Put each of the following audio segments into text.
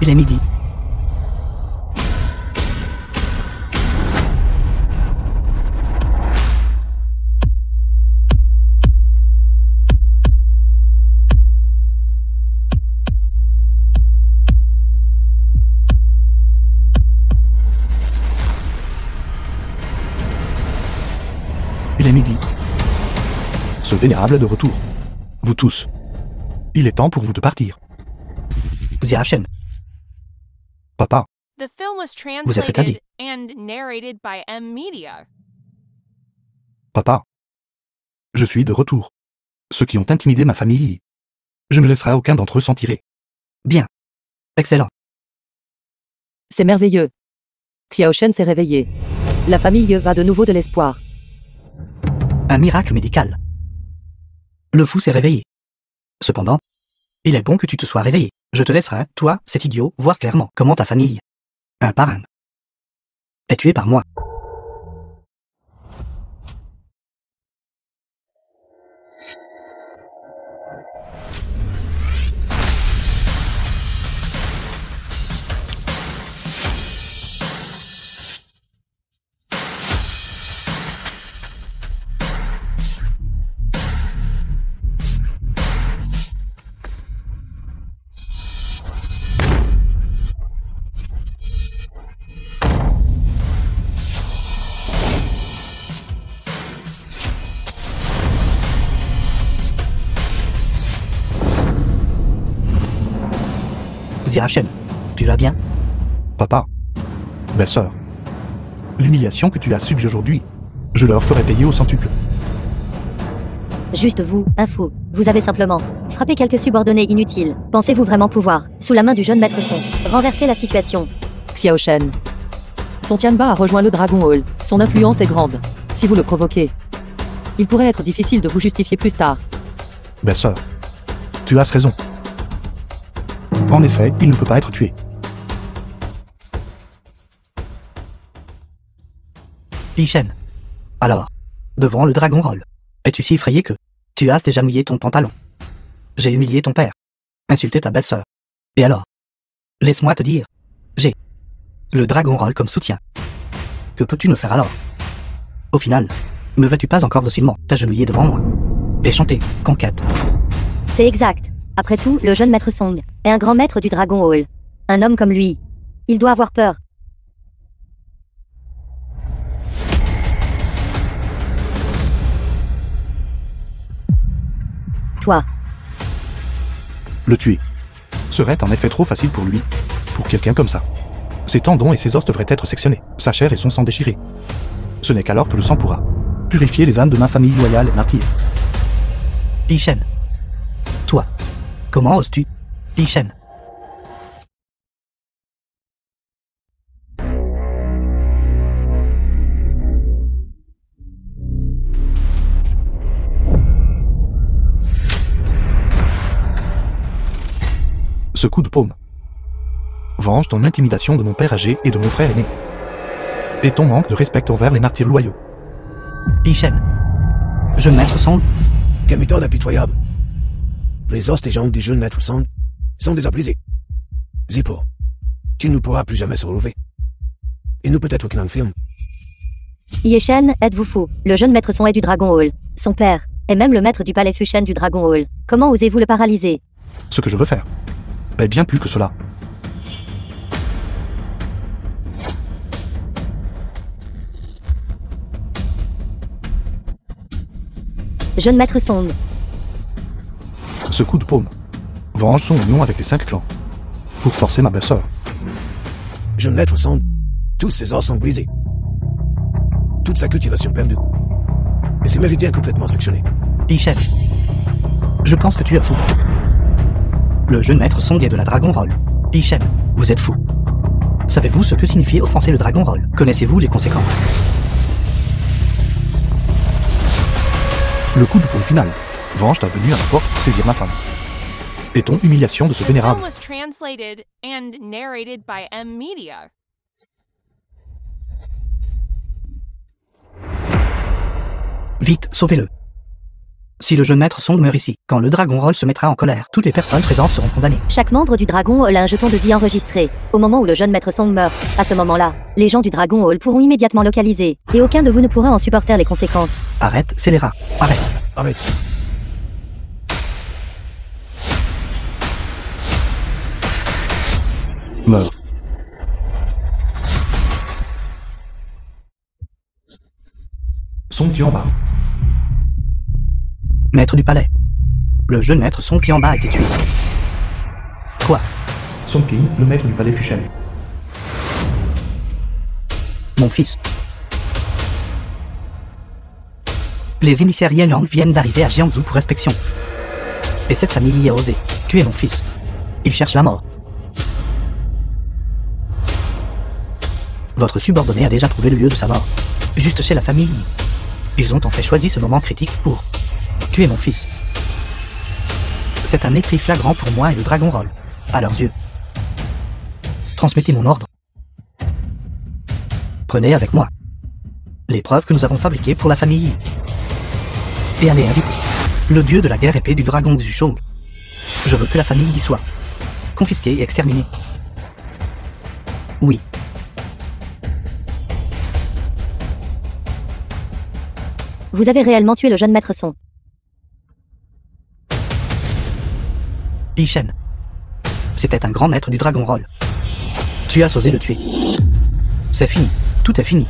Il est midi. Il est midi. Ce vénérable est de retour. Vous tous. Il est temps pour vous de partir. Xiaoshen, Papa, The film was Vous êtes rétabli. translated and narrated by M Media. papa. Je suis de retour. Ceux qui ont intimidé ma famille. Je ne laisserai aucun d'entre eux s'en tirer. bien. Excellent. C'est merveilleux. Xiaoshen s'est réveillé. La famille a de nouveau de l'espoir. Un miracle médical. Le fou s'est réveillé. Cependant, il est bon que tu te sois réveillé. Je te laisserai, toi, cet idiot, voir clairement comment ta famille, un par un, est tuée par moi. Xiaoshen, tu vas bien? Papa. Belle-sœur. L'humiliation que tu as subie aujourd'hui, je leur ferai payer au centuple. Juste vous, un fou. Vous avez simplement frappé quelques subordonnés inutiles. Pensez-vous vraiment pouvoir, sous la main du jeune maître son, renverser la situation? Xiaoshen. Son Tianba a rejoint le Dragon Hall. Son influence est grande. Si vous le provoquez, il pourrait être difficile de vous justifier plus tard. Belle-sœur. Tu as raison. En effet, il ne peut pas être tué. Li-Shen. Alors, devant le Dragon Roll, es-tu si effrayé que tu as déjà mouillé ton pantalon? J'ai humilié ton père, insulté ta belle-sœur. Et alors? Laisse-moi te dire, j'ai le Dragon Roll comme soutien. Que peux-tu me faire alors? Au final, me vas-tu pas encore docilement t'agenouiller devant moi et chanter conquête? C'est exact. Après tout, le jeune maître Song est un grand maître du Dragon Hall. Un homme comme lui, il doit avoir peur. Toi, Le tuer serait en effet trop facile pour lui, pour quelqu'un comme ça. Ses tendons et ses os devraient être sectionnés, sa chair et son sang déchirés. Ce n'est qu'alors que le sang pourra purifier les âmes de ma famille loyale et martyre. Li-Shen. Toi, comment oses-tu? Li-Shen. Ce coup de paume venge ton intimidation de mon père âgé et de mon frère aîné. Et ton manque de respect envers les martyrs loyaux. Li-Shen. Jeune maître Song. Quelle méthode impitoyable. Les os des jambes du jeune maître Song sont déjà brisés. Zippo, tu ne pourras plus jamais se relever. Il ne peut être qu'un film. Yeshen, êtes-vous fou? Le jeune maître Son est du Dragon Hall. Son père est même le maître du palais Fushen du Dragon Hall. Comment osez-vous le paralyser? Ce que je veux faire est bien plus que cela. Jeune maître Song, Ce coup de paume venge son union avec les 5 clans. Pour forcer ma belle-sœur. Jeune maître Song, tous ses os sont brisés. Toute sa cultivation perdue. Et ses méridiens complètement sectionnés. Li-Shen. Je pense que tu es fou. Le jeune maître Song est de la Dragon Roll. Li-Shen, vous êtes fou. Savez-vous ce que signifie offenser le Dragon Roll? Connaissez-vous les conséquences? Le coup de paume final venge ta venue à ma porte pour saisir ma femme. Et ton humiliation de ce The film vénérable. was translated and narrated by M Media. Vite, sauvez-le. Si le jeune maître Song meurt ici, quand le Dragon Roll se mettra en colère, toutes les personnes présentes seront condamnées. Chaque membre du Dragon Hall a un jeton de vie enregistré. Au moment où le jeune maître Song meurt, à ce moment-là, les gens du Dragon Hall pourront immédiatement localiser, et aucun de vous ne pourra en supporter les conséquences. Arrête, scélérat. Arrête. Arrête. Meurs. Song Tianba. Maître du palais. Le jeune maître Song Tianba a été tué. Quoi? Song Qing, le maître du palais Fushen. Mon fils. Les émissaires Yang viennent d'arriver à Jiangsu pour inspection. Et cette famille y a osé tuer mon fils. Ils cherchent la mort. Votre subordonné a déjà trouvé le lieu de sa mort. Juste chez la famille. Ils ont en fait choisi ce moment critique pour tuer mon fils. C'est un mépris flagrant pour moi et le Dragon Roll, à leurs yeux. Transmettez mon ordre. Prenez avec moi les preuves que nous avons fabriquées pour la famille. Et allez inviter le dieu de la guerre épée du dragon Xushong. Je veux que la famille y soit confisquée et exterminée. Oui. Vous avez réellement tué le jeune maître Song. Yi Shen. C'était un grand maître du Dragon Roll. Tu as osé le tuer. C'est fini. Tout est fini.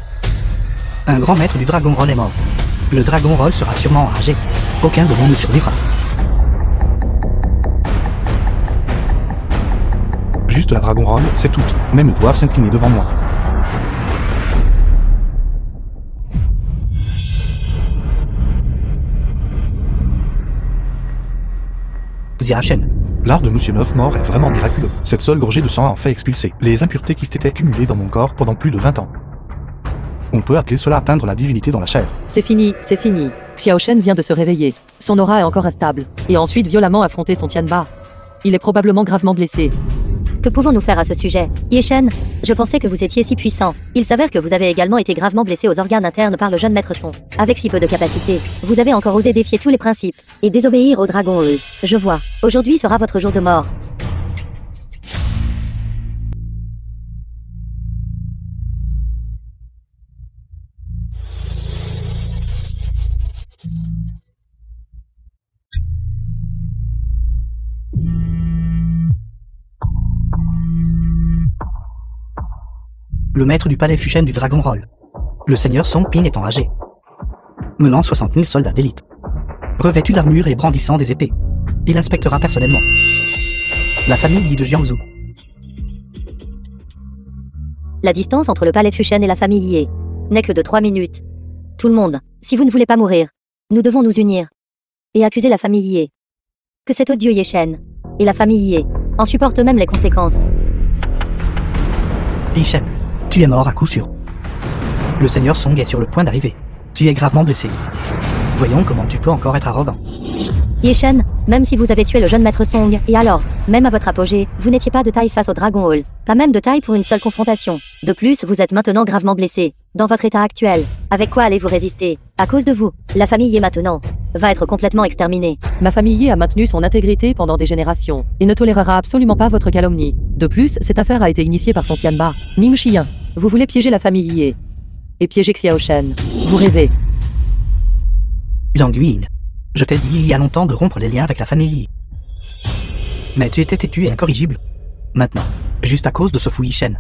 Un grand maître du Dragon Roll est mort. Le Dragon Roll sera sûrement enragé. Aucun de nous ne survivra. Juste la Dragon Roll, c'est tout. Même eux doivent s'incliner devant moi. Xiachen. L'art de Monsieur Neuf Mort est vraiment miraculeux. Cette seule gorgée de sang a en fait expulsé les impuretés qui s'étaient cumulées dans mon corps pendant plus de 20 ans. On peut appeler cela atteindre la divinité dans la chair. C'est fini, c'est fini. Xiao Shen vient de se réveiller. Son aura est encore instable. Et a ensuite violemment affronté son Tianba. Il est probablement gravement blessé. Que pouvons-nous faire à ce sujet? Yi Shen, je pensais que vous étiez si puissant. Il s'avère que vous avez également été gravement blessé aux organes internes par le jeune maître Song. Avec si peu de capacité, vous avez encore osé défier tous les principes et désobéir au Dragon Hall. Je vois. Aujourd'hui sera votre jour de mort. Le maître du palais Fushen du Dragon Roll. Le seigneur Song Ping est enragé. Menant 60 000 soldats d'élite. Revêtus d'armure et brandissant des épées. Il inspectera personnellement la famille de Jiangsu. La distance entre le palais Fushen et la famille Yi n'est que de 3 minutes. Tout le monde, si vous ne voulez pas mourir, nous devons nous unir et accuser la famille Yi. Que cet odieux Yi Shen et la famille Yi en supportent même les conséquences. Yi Shen, tu es mort à coup sûr. Le seigneur Song est sur le point d'arriver. Tu es gravement blessé. Voyons comment tu peux encore être arrogant. Yi Shen, même si vous avez tué le jeune maître Song, et alors, même à votre apogée, vous n'étiez pas de taille face au Dragon Hall. Pas même de taille pour une seule confrontation. De plus, vous êtes maintenant gravement blessé. Dans votre état actuel, avec quoi allez-vous résister? À cause de vous, la famille Yi maintenant va être complètement exterminée. Ma famille Yi a maintenu son intégrité pendant des générations et ne tolérera absolument pas votre calomnie. De plus, cette affaire a été initiée par son Tianba, Ning Shiyan. Vous voulez piéger la famille Yi et piéger Xiao Shen. Vous rêvez. Yang Yuin, je t'ai dit il y a longtemps de rompre les liens avec la famille Yi. Mais tu étais têtu et incorrigible. Maintenant, juste à cause de ce fou Yi Shen,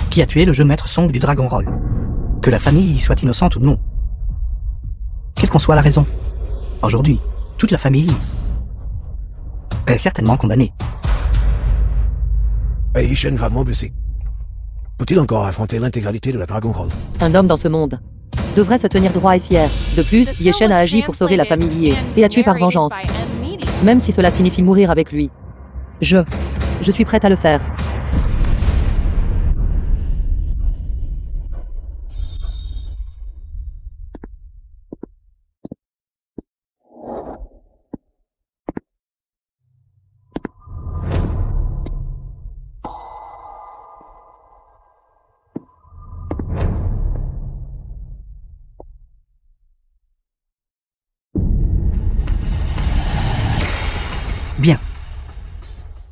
qui a tué le jeune maître Song du Dragon Roll. Que la famille Yi soit innocente ou non. Quelle qu'en soit la raison. Aujourd'hui, toute la famille Yi est certainement condamnée. Et Yi Shen gravement blessé. Peut-il encore affronter l'intégralité de la Dragon Hall? Un homme dans ce monde devrait se tenir droit et fier. De plus, Yi Shen a agi pour sauver la famille Yi et a tué par vengeance. Même si cela signifie mourir avec lui. Je suis prête à le faire.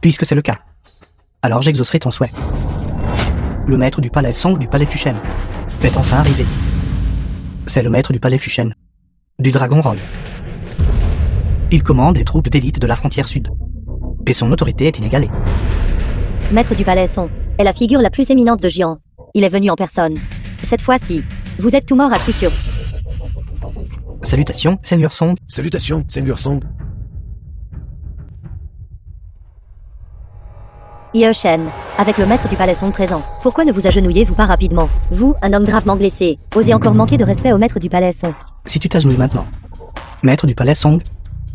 Puisque c'est le cas, alors j'exaucerai ton souhait. Le maître du palais Song du palais Fuchen est enfin arrivé. C'est le maître du palais Fuchen, du Dragon Roll. Il commande les troupes d'élite de la frontière sud, et son autorité est inégalée. Maître du palais Song est la figure la plus éminente de Jian. Il est venu en personne. Cette fois-ci, vous êtes tout mort à coup sûr. Salutations, Seigneur Song. Salutations, Seigneur Song. Ye Shen, avec le maître du palais Song présent, pourquoi ne vous agenouillez-vous pas rapidement? Vous, un homme gravement blessé, osez encore manquer de respect au maître du palais Song. Si tu t'agenouilles maintenant, maître du palais Song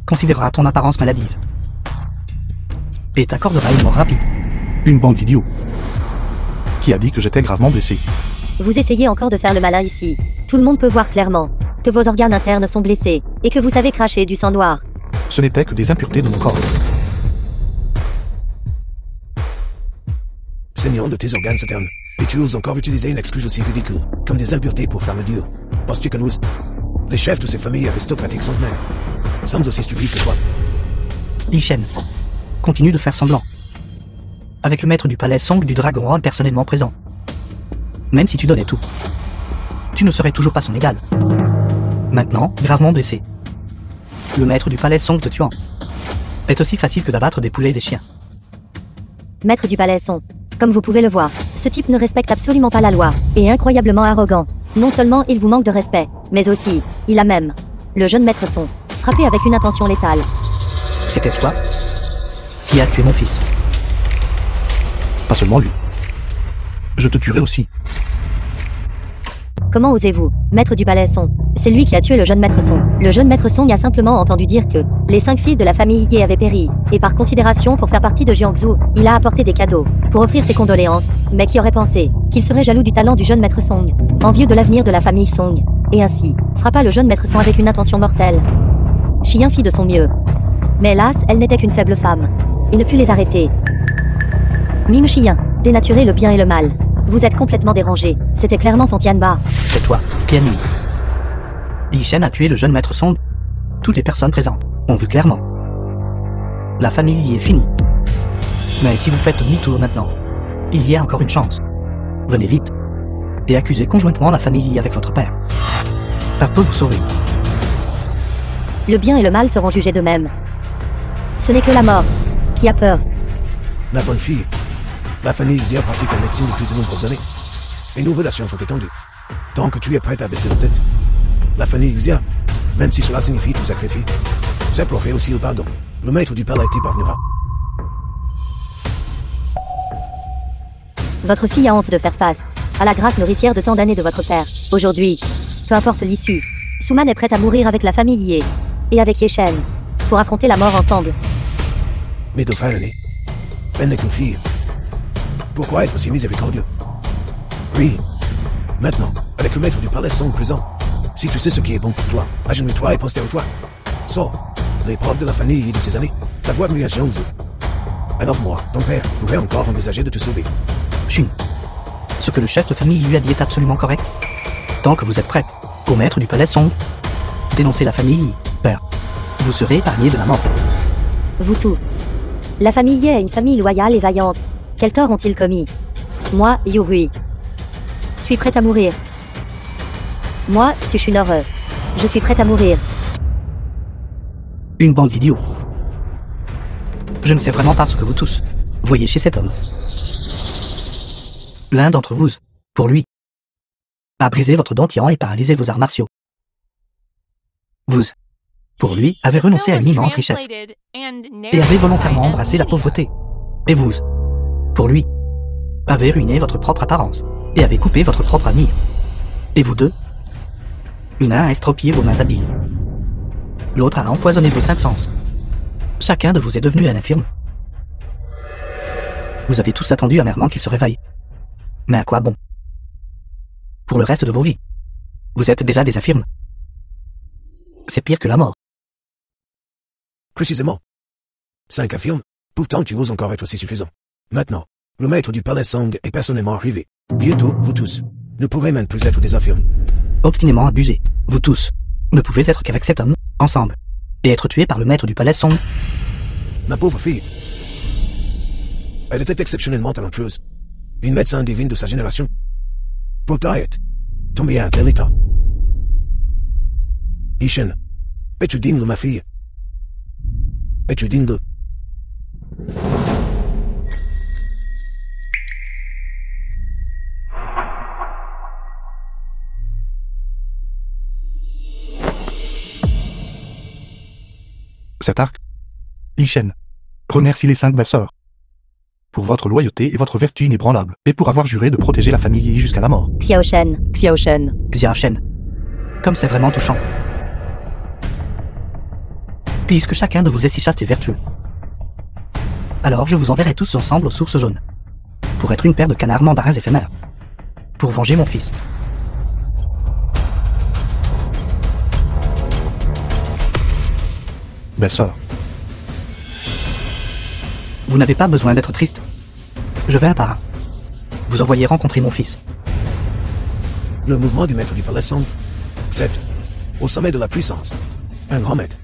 considérera ton apparence maladive et t'accordera une mort rapide. Une bande d'idiots. Qui a dit que j'étais gravement blessé? Vous essayez encore de faire le malin ici. Tout le monde peut voir clairement que vos organes internes sont blessés et que vous savez cracher du sang noir. Ce n'était que des impuretés de mon corps. Saignant de tes organes internes. Et tu oses encore utiliser une excuse aussi ridicule, comme des impuretés pour faire le dur. Penses-tu que nous, les chefs de ces familles aristocratiques centenaires, sommes aussi stupides que toi? Li Shen, continue de faire semblant. Avec le maître du palais Song du Dragon Roll personnellement présent. Même si tu donnais tout, tu ne serais toujours pas son égal. Maintenant, gravement blessé, le maître du palais Song te tuant est aussi facile que d'abattre des poulets et des chiens. Maître du palais Song, comme vous pouvez le voir, ce type ne respecte absolument pas la loi, et est incroyablement arrogant. Non seulement il vous manque de respect, mais aussi, il a même, le jeune maître Song, frappé avec une intention létale. C'était toi qui as tué mon fils. Pas seulement lui. Je te tuerai aussi. Comment osez-vous, maître du palais Song? C'est lui qui a tué le jeune maître Song. Le jeune maître Song a simplement entendu dire que les 5 fils de la famille Ye avaient péri, et par considération pour faire partie de Jiangsu, il a apporté des cadeaux pour offrir ses condoléances, mais qui aurait pensé qu'il serait jaloux du talent du jeune maître Song, envieux de l'avenir de la famille Song, et ainsi frappa le jeune maître Song avec une intention mortelle. Xian fit de son mieux, mais hélas, elle n'était qu'une faible femme, et ne put les arrêter. Ming Xian, dénaturer le bien et le mal. Vous êtes complètement dérangé. C'était clairement son Tianba. C'est toi, Tianyi. Li Shen a tué le jeune maître Song. Toutes les personnes présentes ont vu clairement. La famille y est finie. Mais si vous faites demi-tour maintenant, il y a encore une chance. Venez vite et accusez conjointement la famille Yi avec votre père. Père peut vous sauver. Le bien et le mal seront jugés d'eux-mêmes. Ce n'est que la mort qui a peur. Ma bonne fille, la famille Xia pratique la médecine depuis de nombreuses années. Et nos relations sont étendues. Tant que tu es prête à baisser la tête, la famille Xia, même si cela signifie tout sacrifier, s'implorera aussi le pardon. Le maître du palais t'épargnera. Votre fille a honte de faire face à la grâce nourricière de tant d'années de votre père. Aujourd'hui, peu importe l'issue, Suman est prête à mourir avec la famille Ye et avec Ye Shen pour affronter la mort ensemble. Mes 2 frères aînés, elle n'est qu'une fille. Pourquoi être aussi miséricordieux? Oui, maintenant, avec le maître du palais Song présent, si tu sais ce qui est bon pour toi, agenouille-toi et prosterne-toi. Sors les preuves de la famille et de ses années, ta voix lui à Jiangsu. Alors moi, ton père, pourrait encore envisager de te sauver. Chun, ce que le chef de famille lui a dit est absolument correct. Tant que vous êtes prête, au maître du palais Song, dénoncez la famille Yi, père. Vous serez épargné de la mort. Vous tous. La famille Ye est une famille loyale et vaillante. Quels torts ont-ils commis? Moi, Yurui, suis prête à mourir. Moi, Sushunore, je suis prête à mourir. Une bande d'idiots. Je ne sais vraiment pas ce que vous tous voyez chez cet homme. L'un d'entre vous, pour lui, a brisé votre dentier et paralysé vos arts martiaux. Vous, pour lui, avez renoncé à une immense richesse et avez volontairement embrassé la pauvreté. Et vous, pour lui, avez ruiné votre propre apparence et avez coupé votre propre avenir. Et vous deux, l'un a estropié vos mains habiles. L'autre a empoisonné vos 5 sens. Chacun de vous est devenu un infirme. Vous avez tous attendu amèrement qu'il se réveille. Mais à quoi bon? Pour le reste de vos vies, vous êtes déjà des infirmes. C'est pire que la mort. Précisément. 5 affirmes. Pourtant tu oses encore être aussi suffisant. Maintenant, le maître du palais Song est personnellement arrivé. Bientôt, vous tous, ne pourrez même plus être des affirmes. Obstinément abusés, vous tous, ne pouvez être qu'avec cet homme, ensemble, et être tués par le maître du palais Song. Ma pauvre fille. Elle était exceptionnellement talentueuse. Une médecin divine de sa génération. Pour Diet, tombé à un tel état. Ishen, es-tu digne de ma fille? Es-tu digne de... Cet arc. Ishen. Remercie les 5 belles-sœurs. Pour votre loyauté et votre vertu inébranlable, et pour avoir juré de protéger la famille Yi jusqu'à la mort. Xiao Shen. Xiao Shen. Xia Shen. Comme c'est vraiment touchant. Puisque chacun de vous est si chaste et vertueux. Alors je vous enverrai tous ensemble aux sources jaunes. Pour être une paire de canards mandarins éphémères. Pour venger mon fils. Belle-sœur. Vous n'avez pas besoin d'être triste. Je vais un par un. Vous envoyez rencontrer mon fils. Le mouvement du maître du palais semble... C'est... au sommet de la puissance. Un grand maître.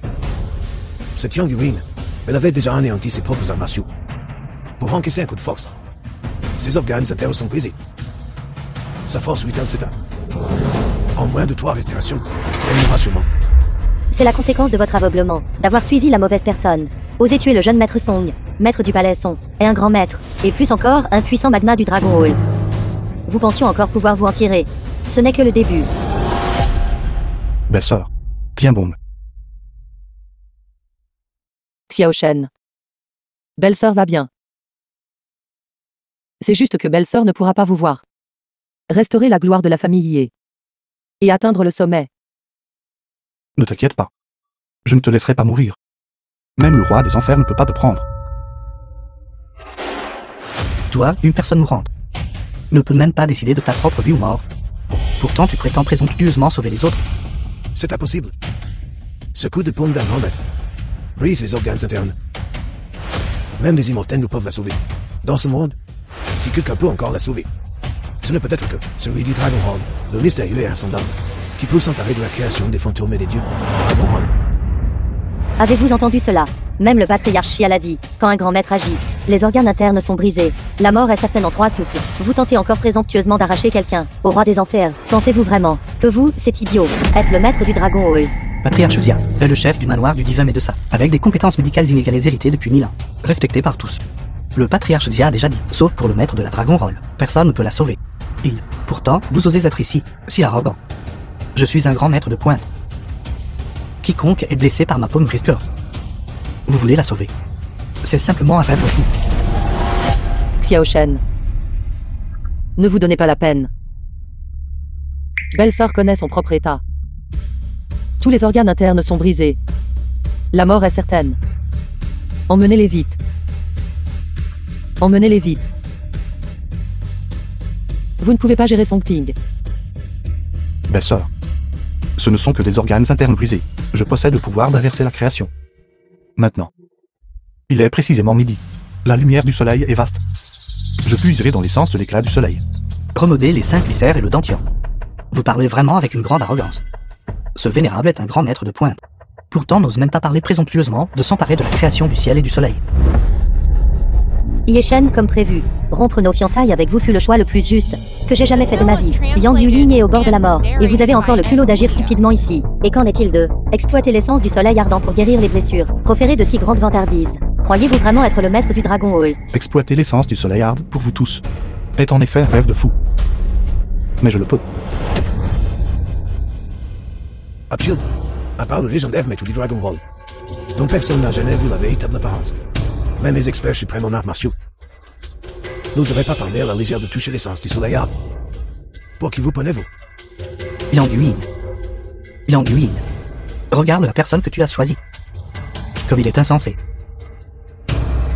Cette Yang Yuin, elle avait déjà anéanti ses propres arts martiaux. Pour encaisser un coup de force. Ses organes internes sont brisés. Sa force vitale s'éteint. En moins de 3 respirations, elle mourra sûrement. C'est la conséquence de votre aveuglement, d'avoir suivi la mauvaise personne. Osez tuer le jeune maître Song, maître du palais Song, et un grand maître, et plus encore, un puissant magma du Dragon Hall. Vous pensiez encore pouvoir vous en tirer. Ce n'est que le début. Belle-sœur. Tiens bon. Xiao Shen. Belle-sœur va bien. C'est juste que belle-sœur ne pourra pas vous voir. Restaurer la gloire de la famille Yi. Et atteindre le sommet. Ne t'inquiète pas. Je ne te laisserai pas mourir. Même le roi des enfers ne peut pas te prendre. Toi, une personne mourante, ne peut même pas décider de ta propre vie ou mort. Pourtant, tu prétends présomptueusement sauver les autres. C'est impossible. Ce coup de paume d'un grand maître brise les organes internes. Même les immortels ne peuvent la sauver. Dans ce monde, si quelqu'un peut encore la sauver, ce ne peut être que celui du Dragon Hall, le mystérieux et insondable, qui peut s'emparer de la création des fantômes et des dieux. Dragon Hall. Avez-vous entendu cela? Même le patriarche Xia l'a dit, quand un grand maître agit, les organes internes sont brisés. La mort est certaine en 3 souffles. Vous tentez encore présomptueusement d'arracher quelqu'un au roi des enfers. Pensez-vous vraiment que vous, c'est idiot, êtes le maître du Dragon Hall? Patriarche Xia est le chef du manoir du divin Médessa, avec des compétences médicales inégalées héritées depuis 1000 ans, respectées par tous. Le patriarche Xia a déjà dit, sauf pour le maître de la Dragon Roll, personne ne peut la sauver. Pourtant, vous osez être ici, si arrogant. Je suis un grand maître de pointe. Quiconque est blessé par ma paume risqueur. Vous voulez la sauver. C'est simplement un rêve de fou. Xiao Shen. Ne vous donnez pas la peine. Belle-sœur connaît son propre état. Tous les organes internes sont brisés. La mort est certaine. Emmenez-les vite. Emmenez-les vite. Vous ne pouvez pas gérer Song Ping. Belle-sœur. Ce ne sont que des organes internes brisés. Je possède le pouvoir d'inverser la création. Maintenant. Il est précisément midi. La lumière du soleil est vaste. Je puiserai dans l'essence de l'éclat du soleil. Remodeler les 5 viscères et le dentier. Vous parlez vraiment avec une grande arrogance. Ce vénérable est un grand maître de pointe. Pourtant n'ose même pas parler présomptueusement de s'emparer de la création du ciel et du soleil. Yeshen, comme prévu. Rompre nos fiançailles avec vous fut le choix le plus juste que j'ai jamais fait de ma vie. Yang Yuling est au bord de la mort, et vous avez encore le culot d'agir stupidement ici. Et qu'en est-il de exploiter l'essence du soleil ardent pour guérir les blessures, proférer de si grandes vantardises? Croyez-vous vraiment être le maître du Dragon Hall? Exploiter l'essence du soleil ardent pour vous tous est en effet un rêve de fou. Mais je le peux. Upshield, à part le légendaire maître du Dragon Hall, dont personne n'a jamais vu la véritable apparence. Même les experts suprêmes en arts martiaux n'oseraient pas parler à la légère de toucher l'essence du soleil ardent. Pour qui vous prenez-vous? Yang Yuin. Regarde la personne que tu as choisie. Comme il est insensé.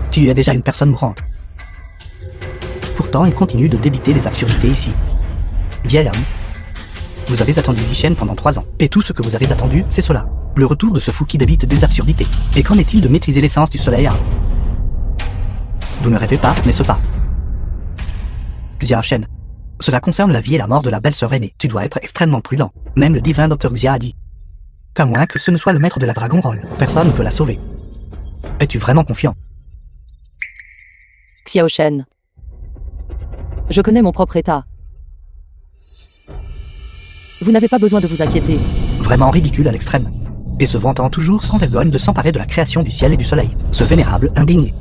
Tu es déjà une personne mourante. Pourtant, il continue de débiter des absurdités ici. Vieil homme. Vous avez attendu Yishen pendant 3 ans. Et tout ce que vous avez attendu, c'est cela. Le retour de ce fou qui débite des absurdités. Et qu'en est-il de maîtriser l'essence du soleil ardent? Vous ne rêvez pas, n'est-ce pas? Xia Shen. Cela concerne la vie et la mort de la belle-sœur aînée. Tu dois être extrêmement prudent. Même le divin Dr Xia a dit. Qu'à moins que ce ne soit le maître de la Dragon Roll, personne ne peut la sauver. Es-tu vraiment confiant? Xiao Shen. Je connais mon propre état. Vous n'avez pas besoin de vous inquiéter. Vraiment ridicule à l'extrême. Et se vantant toujours sans vergogne de s'emparer de la création du ciel et du soleil. Ce vénérable indigné,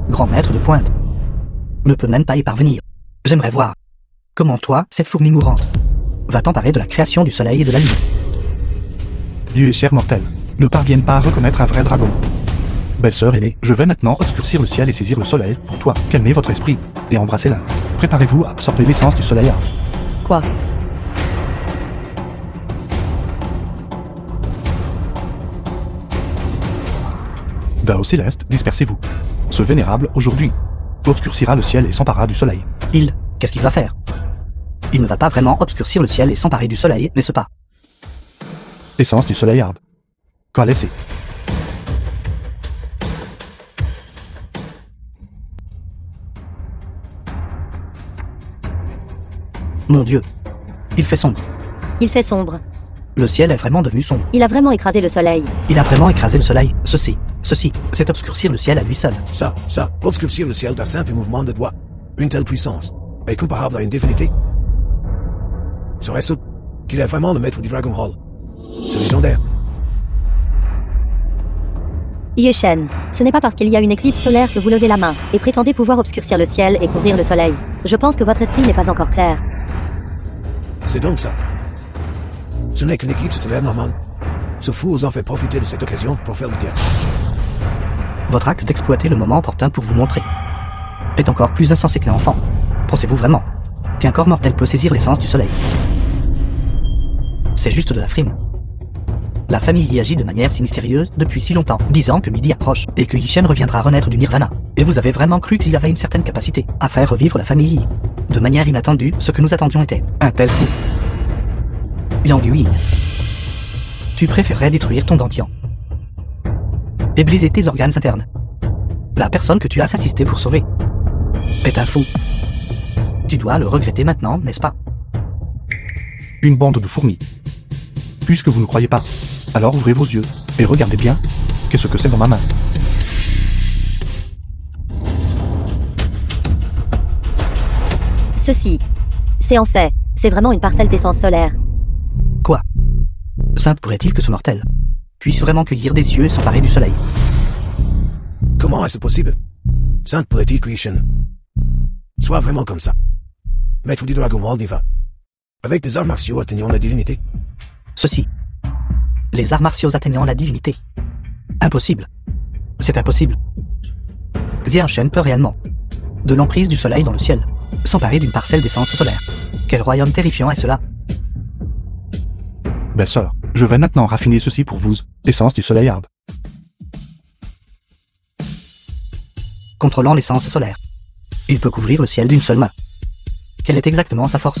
grand maître de pointe, ne peut même pas y parvenir. J'aimerais voir comment toi, cette fourmi mourante, va t'emparer de la création du soleil et de la lune. Dieu et chers mortels, ne parviennent pas à reconnaître un vrai dragon. Belle-sœur aînée, je vais maintenant obscurcir le ciel et saisir le soleil pour toi. Calmez votre esprit et embrassez-la. Préparez-vous à absorber l'essence du soleil. Quoi? Dao céleste, dispersez-vous. Ce vénérable, aujourd'hui, obscurcira le ciel et s'emparera du soleil. Qu'est-ce qu'il va faire? Il ne va pas vraiment obscurcir le ciel et s'emparer du soleil, n'est-ce pas? Essence du soleil arbre. Quoi laisser? Mon Dieu, il fait sombre. Il fait sombre. Le ciel est vraiment devenu sombre. Il a vraiment écrasé le soleil. Il a vraiment écrasé le soleil. Ceci, c'est obscurcir le ciel à lui seul. Ça, obscurcir le ciel d'un simple mouvement de doigt. Une telle puissance est comparable à une divinité. Serait-ce qu'il est vraiment le maître du Dragon Hall? C'est légendaire. Yeshen, ce n'est pas parce qu'il y a une éclipse solaire que vous levez la main et prétendez pouvoir obscurcir le ciel et couvrir le soleil. Je pense que votre esprit n'est pas encore clair. C'est donc ça. Ce n'est qu'une éclipse solaire normale. Ce fou vous en fait profiter de cette occasion pour faire du théâtre. Votre acte d'exploiter le moment opportun pour vous montrer est encore plus insensé que l'enfant. Pensez-vous vraiment qu'un corps mortel peut saisir l'essence du soleil? C'est juste de la frime. La famille y agit de manière si mystérieuse depuis si longtemps, disant que midi approche et que Yishen reviendra renaître du nirvana. Et vous avez vraiment cru qu'il y avait une certaine capacité à faire revivre la famille Yi. De manière inattendue, ce que nous attendions était un tel fou. Yang Yuying, tu préférerais détruire ton dentian et briser tes organes internes. La personne que tu as assisté pour sauver est un fou. Tu dois le regretter maintenant, n'est-ce pas? Une bande de fourmis. Puisque vous ne croyez pas, alors ouvrez vos yeux et regardez bien qu'est-ce que c'est dans ma main. Ceci, c'est en fait, c'est vraiment une parcelle d'essence solaire. Quoi? Sainte pourrait-il que ce mortel puisse vraiment cueillir des cieux et s'emparer du soleil? Comment est-ce possible? Sainte pourrait-il que Yishen soit vraiment comme ça? Maître du Dragon Hall Diva, avec des arts martiaux atteignant la divinité. Ceci. Les arts martiaux atteignant la divinité. Impossible. C'est impossible. Xiao Shen peut réellement, de l'emprise du soleil dans le ciel, s'emparer d'une parcelle d'essence solaire. Quel royaume terrifiant est cela? Belle-sœur, je vais maintenant raffiner ceci pour vous, essence du soleil arbre. Contrôlant l'essence solaire. Il peut couvrir le ciel d'une seule main. Quelle est exactement sa force?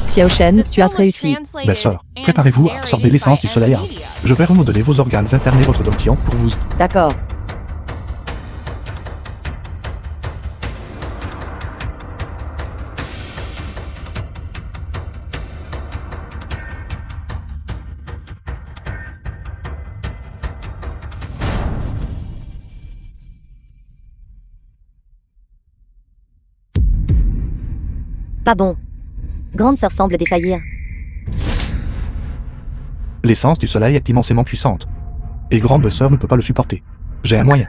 Xiao Shen, tu as réussi. Belle-sœur, préparez-vous à absorber l'essence du soleil arbre. Je vais remodeler vos organes internes et votre dentian pour vous. D'accord. Pas bon. Grande sœur semble défaillir. L'essence du soleil est immensément puissante. Et grande sœur ne peut pas le supporter. J'ai un moyen.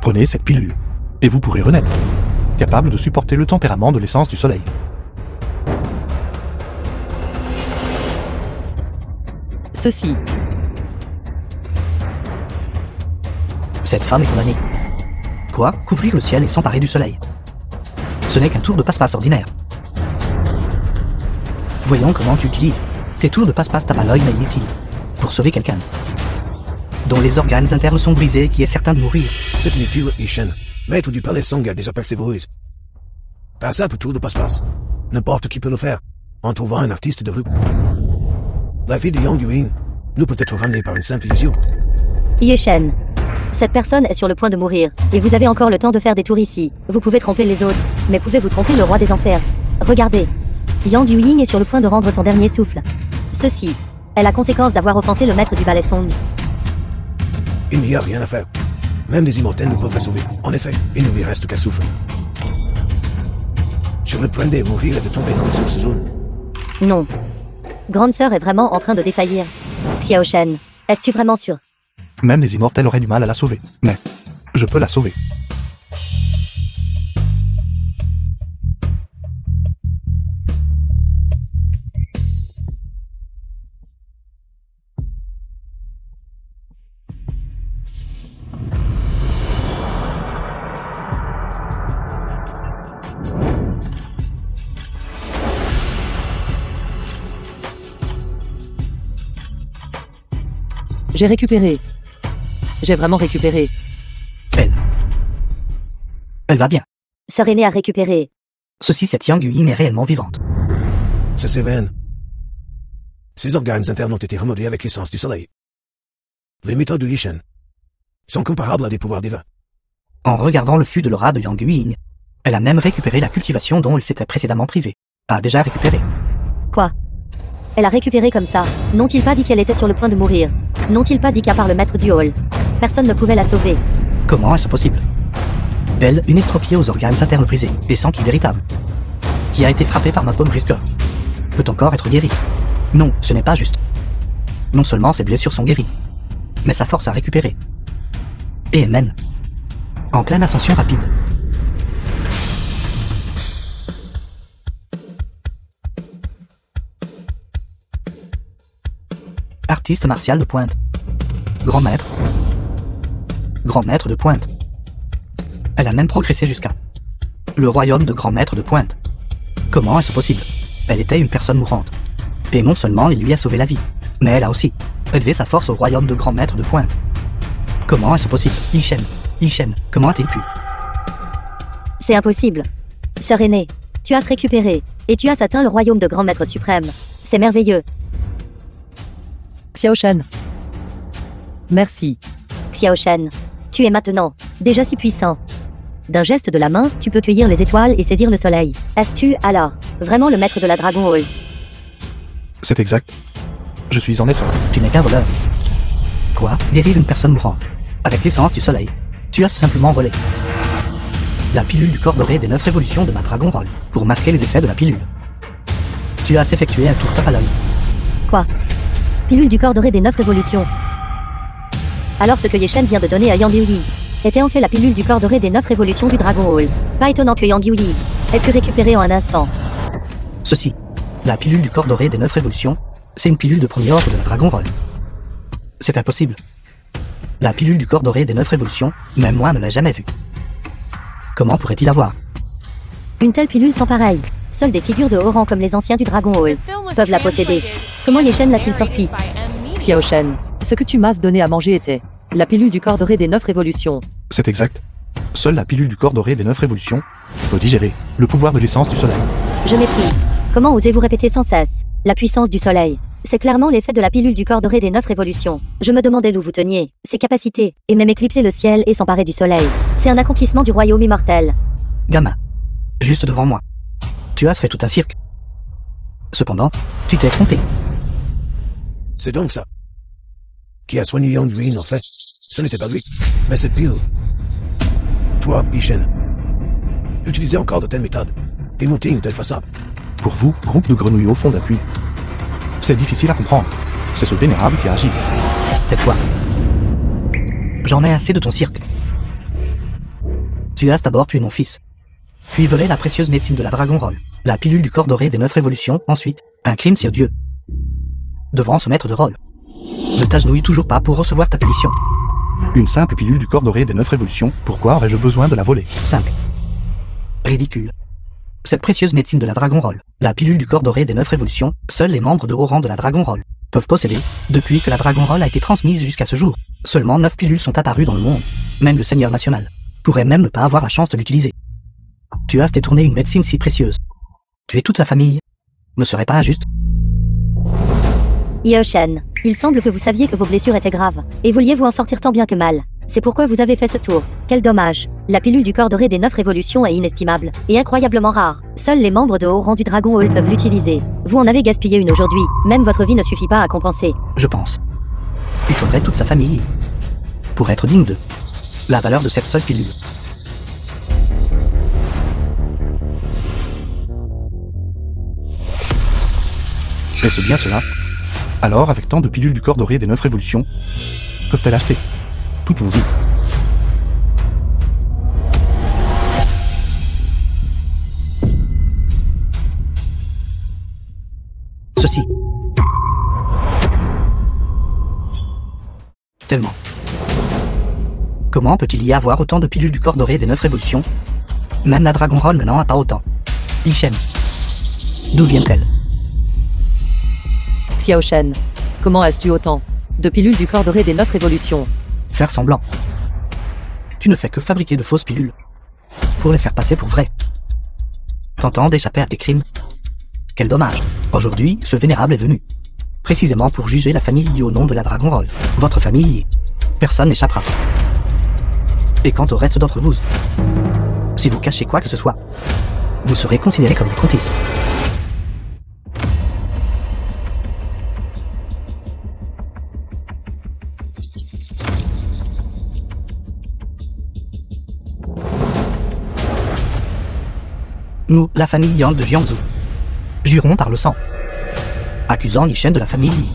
Prenez cette pilule, et vous pourrez renaître, capable de supporter le tempérament de l'essence du soleil. Ceci. Cette femme est condamnée. Quoi? Couvrir le ciel et s'emparer du soleil. Ce n'est qu'un tour de passe-passe ordinaire. Voyons comment tu utilises tes tours de passe-passe tape à l'œil mais inutiles pour sauver quelqu'un dont les organes internes sont brisés et qui est certain de mourir. C'est inutile, Yishen. Maître du palais Song a déjà percé vos ruses. Un simple tour de passe-passe. N'importe qui peut le faire, en trouvant un artiste de rue. La vie de Yang Yuying nous peut être ramenée par une simple illusion. Yeshen, cette personne est sur le point de mourir, et vous avez encore le temps de faire des tours ici. Vous pouvez tromper les autres, mais pouvez-vous tromper le roi des enfers? Regardez. Yang Yuying est sur le point de rendre son dernier souffle. Ceci est la conséquence d'avoir offensé le maître du balai Song. Il n'y a rien à faire. Même les immortels ne peuvent la sauver. En effet, il ne lui reste qu'à souffler. Sur le point de mourir et de tomber dans les sources jaunes. Non. Grande sœur est vraiment en train de défaillir. Xiao Shen, es-tu vraiment sûr? Même les immortels auraient du mal à la sauver. Mais je peux la sauver. J'ai récupéré. J'ai vraiment récupéré. Elle va bien. Sœur aînée a récupéré. Ceci, cette Yang Yuying est réellement vivante. Ça c'est vain. Ses organes internes ont été remodelés avec l'essence du soleil. Les méthodes de Li Shen sont comparables à des pouvoirs divins. En regardant le flux de l'aura de Yang Yuying, elle a même récupéré la cultivation dont elle s'était précédemment privée. A déjà récupéré. Quoi? Elle a récupéré comme ça. N'ont-ils pas dit qu'elle était sur le point de mourir? N'ont-ils pas dit qu'à part le maître du hall, personne ne pouvait la sauver? Comment est-ce possible? Elle, une estropiée aux organes internes brisés, et sans qui véritable, qui a été frappée par ma paume brisqueur, peut encore être guérie. Non, ce n'est pas juste. Non seulement ses blessures sont guéries, mais sa force a récupéré. Et elle mène en pleine ascension rapide. Artiste martial de pointe. Grand maître. Grand maître de pointe. Elle a même progressé jusqu'à le royaume de grand maître de pointe. Comment est-ce possible? Elle était une personne mourante. Et non seulement il lui a sauvé la vie, mais elle a aussi élevé sa force au royaume de grand maître de pointe. Comment est-ce possible? Li Shen, comment a-t-il pu? C'est impossible. Sœur aînée, tu as récupéré, et tu as atteint le royaume de grand maître suprême. C'est merveilleux. Xiao Shen. Merci. Xiao Shen, tu es maintenant déjà si puissant. D'un geste de la main, tu peux cueillir les étoiles et saisir le soleil. Es-tu, alors, vraiment le maître de la Dragon Hall? C'est exact. Je suis en effet. Tu n'es qu'un voleur. Quoi? Guérir une personne mourante avec l'essence du soleil. Tu as simplement volé la pilule du corps doré des 9 révolutions de ma Dragon Roll pour masquer les effets de la pilule. Tu as effectué un tour tape à l'œil. Quoi? Pilule du corps doré des 9 révolutions. Alors ce que Ye Shen vient de donner à Yang Yuying était en fait la pilule du corps doré des 9 révolutions du Dragon Hall. Pas étonnant que Yang Yuying ait pu récupérer en un instant. Ceci, la pilule du corps doré des 9 révolutions, c'est une pilule de premier ordre de la Dragon Roll. C'est impossible. La pilule du corps doré des 9 révolutions, même moi ne l'ai jamais vue. Comment pourrait-il avoir Une telle pilule sans pareil. Seules des figures de haut rang comme les anciens du Dragon Hall peuvent la posséder. Comment Ye Shen l'a-t-il sorti? Xiao Shen, ce que tu m'as donné à manger était la pilule du corps doré des 9 révolutions. C'est exact. Seule la pilule du corps doré des 9 révolutions peut digérer le pouvoir de l'essence du soleil. Je méprise. Comment osez-vous répéter sans cesse la puissance du soleil? C'est clairement l'effet de la pilule du corps doré des 9 révolutions. Je me demandais d'où vous teniez ses capacités, et même éclipser le ciel et s'emparer du soleil. C'est un accomplissement du royaume immortel. Gamin, juste devant moi. Tu as fait tout un cirque. Cependant, tu t'es trompé. C'est donc ça qui a soigné Yang Yuying en fait. Ce n'était pas lui, mais cette pile. Toi, Li Shen, utilisez encore de telles méthodes, démonter une telle façade. Pour vous, groupe de grenouilles au fond d'appui, c'est difficile à comprendre. C'est ce vénérable qui agit. Tais-toi. J'en ai assez de ton cirque. Tu as d'abord tué mon fils, puis volé la précieuse médecine de la Dragon Roll, la pilule du corps doré des 9 révolutions, ensuite, un crime si odieux. Devant ce maître de rôle. Ne t'agenouille toujours pas pour recevoir ta punition. Une simple pilule du corps doré des 9 révolutions, pourquoi aurais-je besoin de la voler? Simple. Ridicule. Cette précieuse médecine de la Dragon Roll, la pilule du corps doré des 9 révolutions, seuls les membres de haut rang de la Dragon Roll peuvent posséder, depuis que la Dragon Roll a été transmise jusqu'à ce jour. Seulement 9 pilules sont apparues dans le monde. Même le Seigneur National pourrait même ne pas avoir la chance de l'utiliser. Tu as détourné une médecine si précieuse. Tu es toute la famille. Ne serait pas injuste? Ye Shen, il semble que vous saviez que vos blessures étaient graves, et vouliez vous en sortir tant bien que mal. C'est pourquoi vous avez fait ce tour. Quel dommage. La pilule du corps doré des 9 révolutions est inestimable et incroyablement rare. Seuls les membres de haut rang du Dragon Hall peuvent l'utiliser. Vous en avez gaspillé une aujourd'hui. Même votre vie ne suffit pas à compenser. Je pense. Il faudrait toute sa famille pour être digne de la valeur de cette seule pilule. Est-ce bien cela? Alors, avec tant de pilules du corps doré des 9 révolutions, peuvent-elles acheter toutes vos vies? Ceci. Tellement. Comment peut-il y avoir autant de pilules du corps doré des 9 révolutions? Même la Dragon Roll n'en a pas autant. Ishen. D'où vient-elle? Xiao Shen. Comment as-tu autant de pilules du corps doré des 9 révolutions? Faire semblant. Tu ne fais que fabriquer de fausses pilules pour les faire passer pour vraies. Tentant d'échapper à tes crimes. Quel dommage. Aujourd'hui, ce vénérable est venu. Précisément pour juger la famille au nom de la Dragon Roll. Votre famille, personne n'échappera. Et quant au reste d'entre vous, si vous cachez quoi que ce soit, vous serez considérés comme des complices. Nous, la famille Yang de Jiangsu, jurons par le sang, accusant Yishen de la famille Li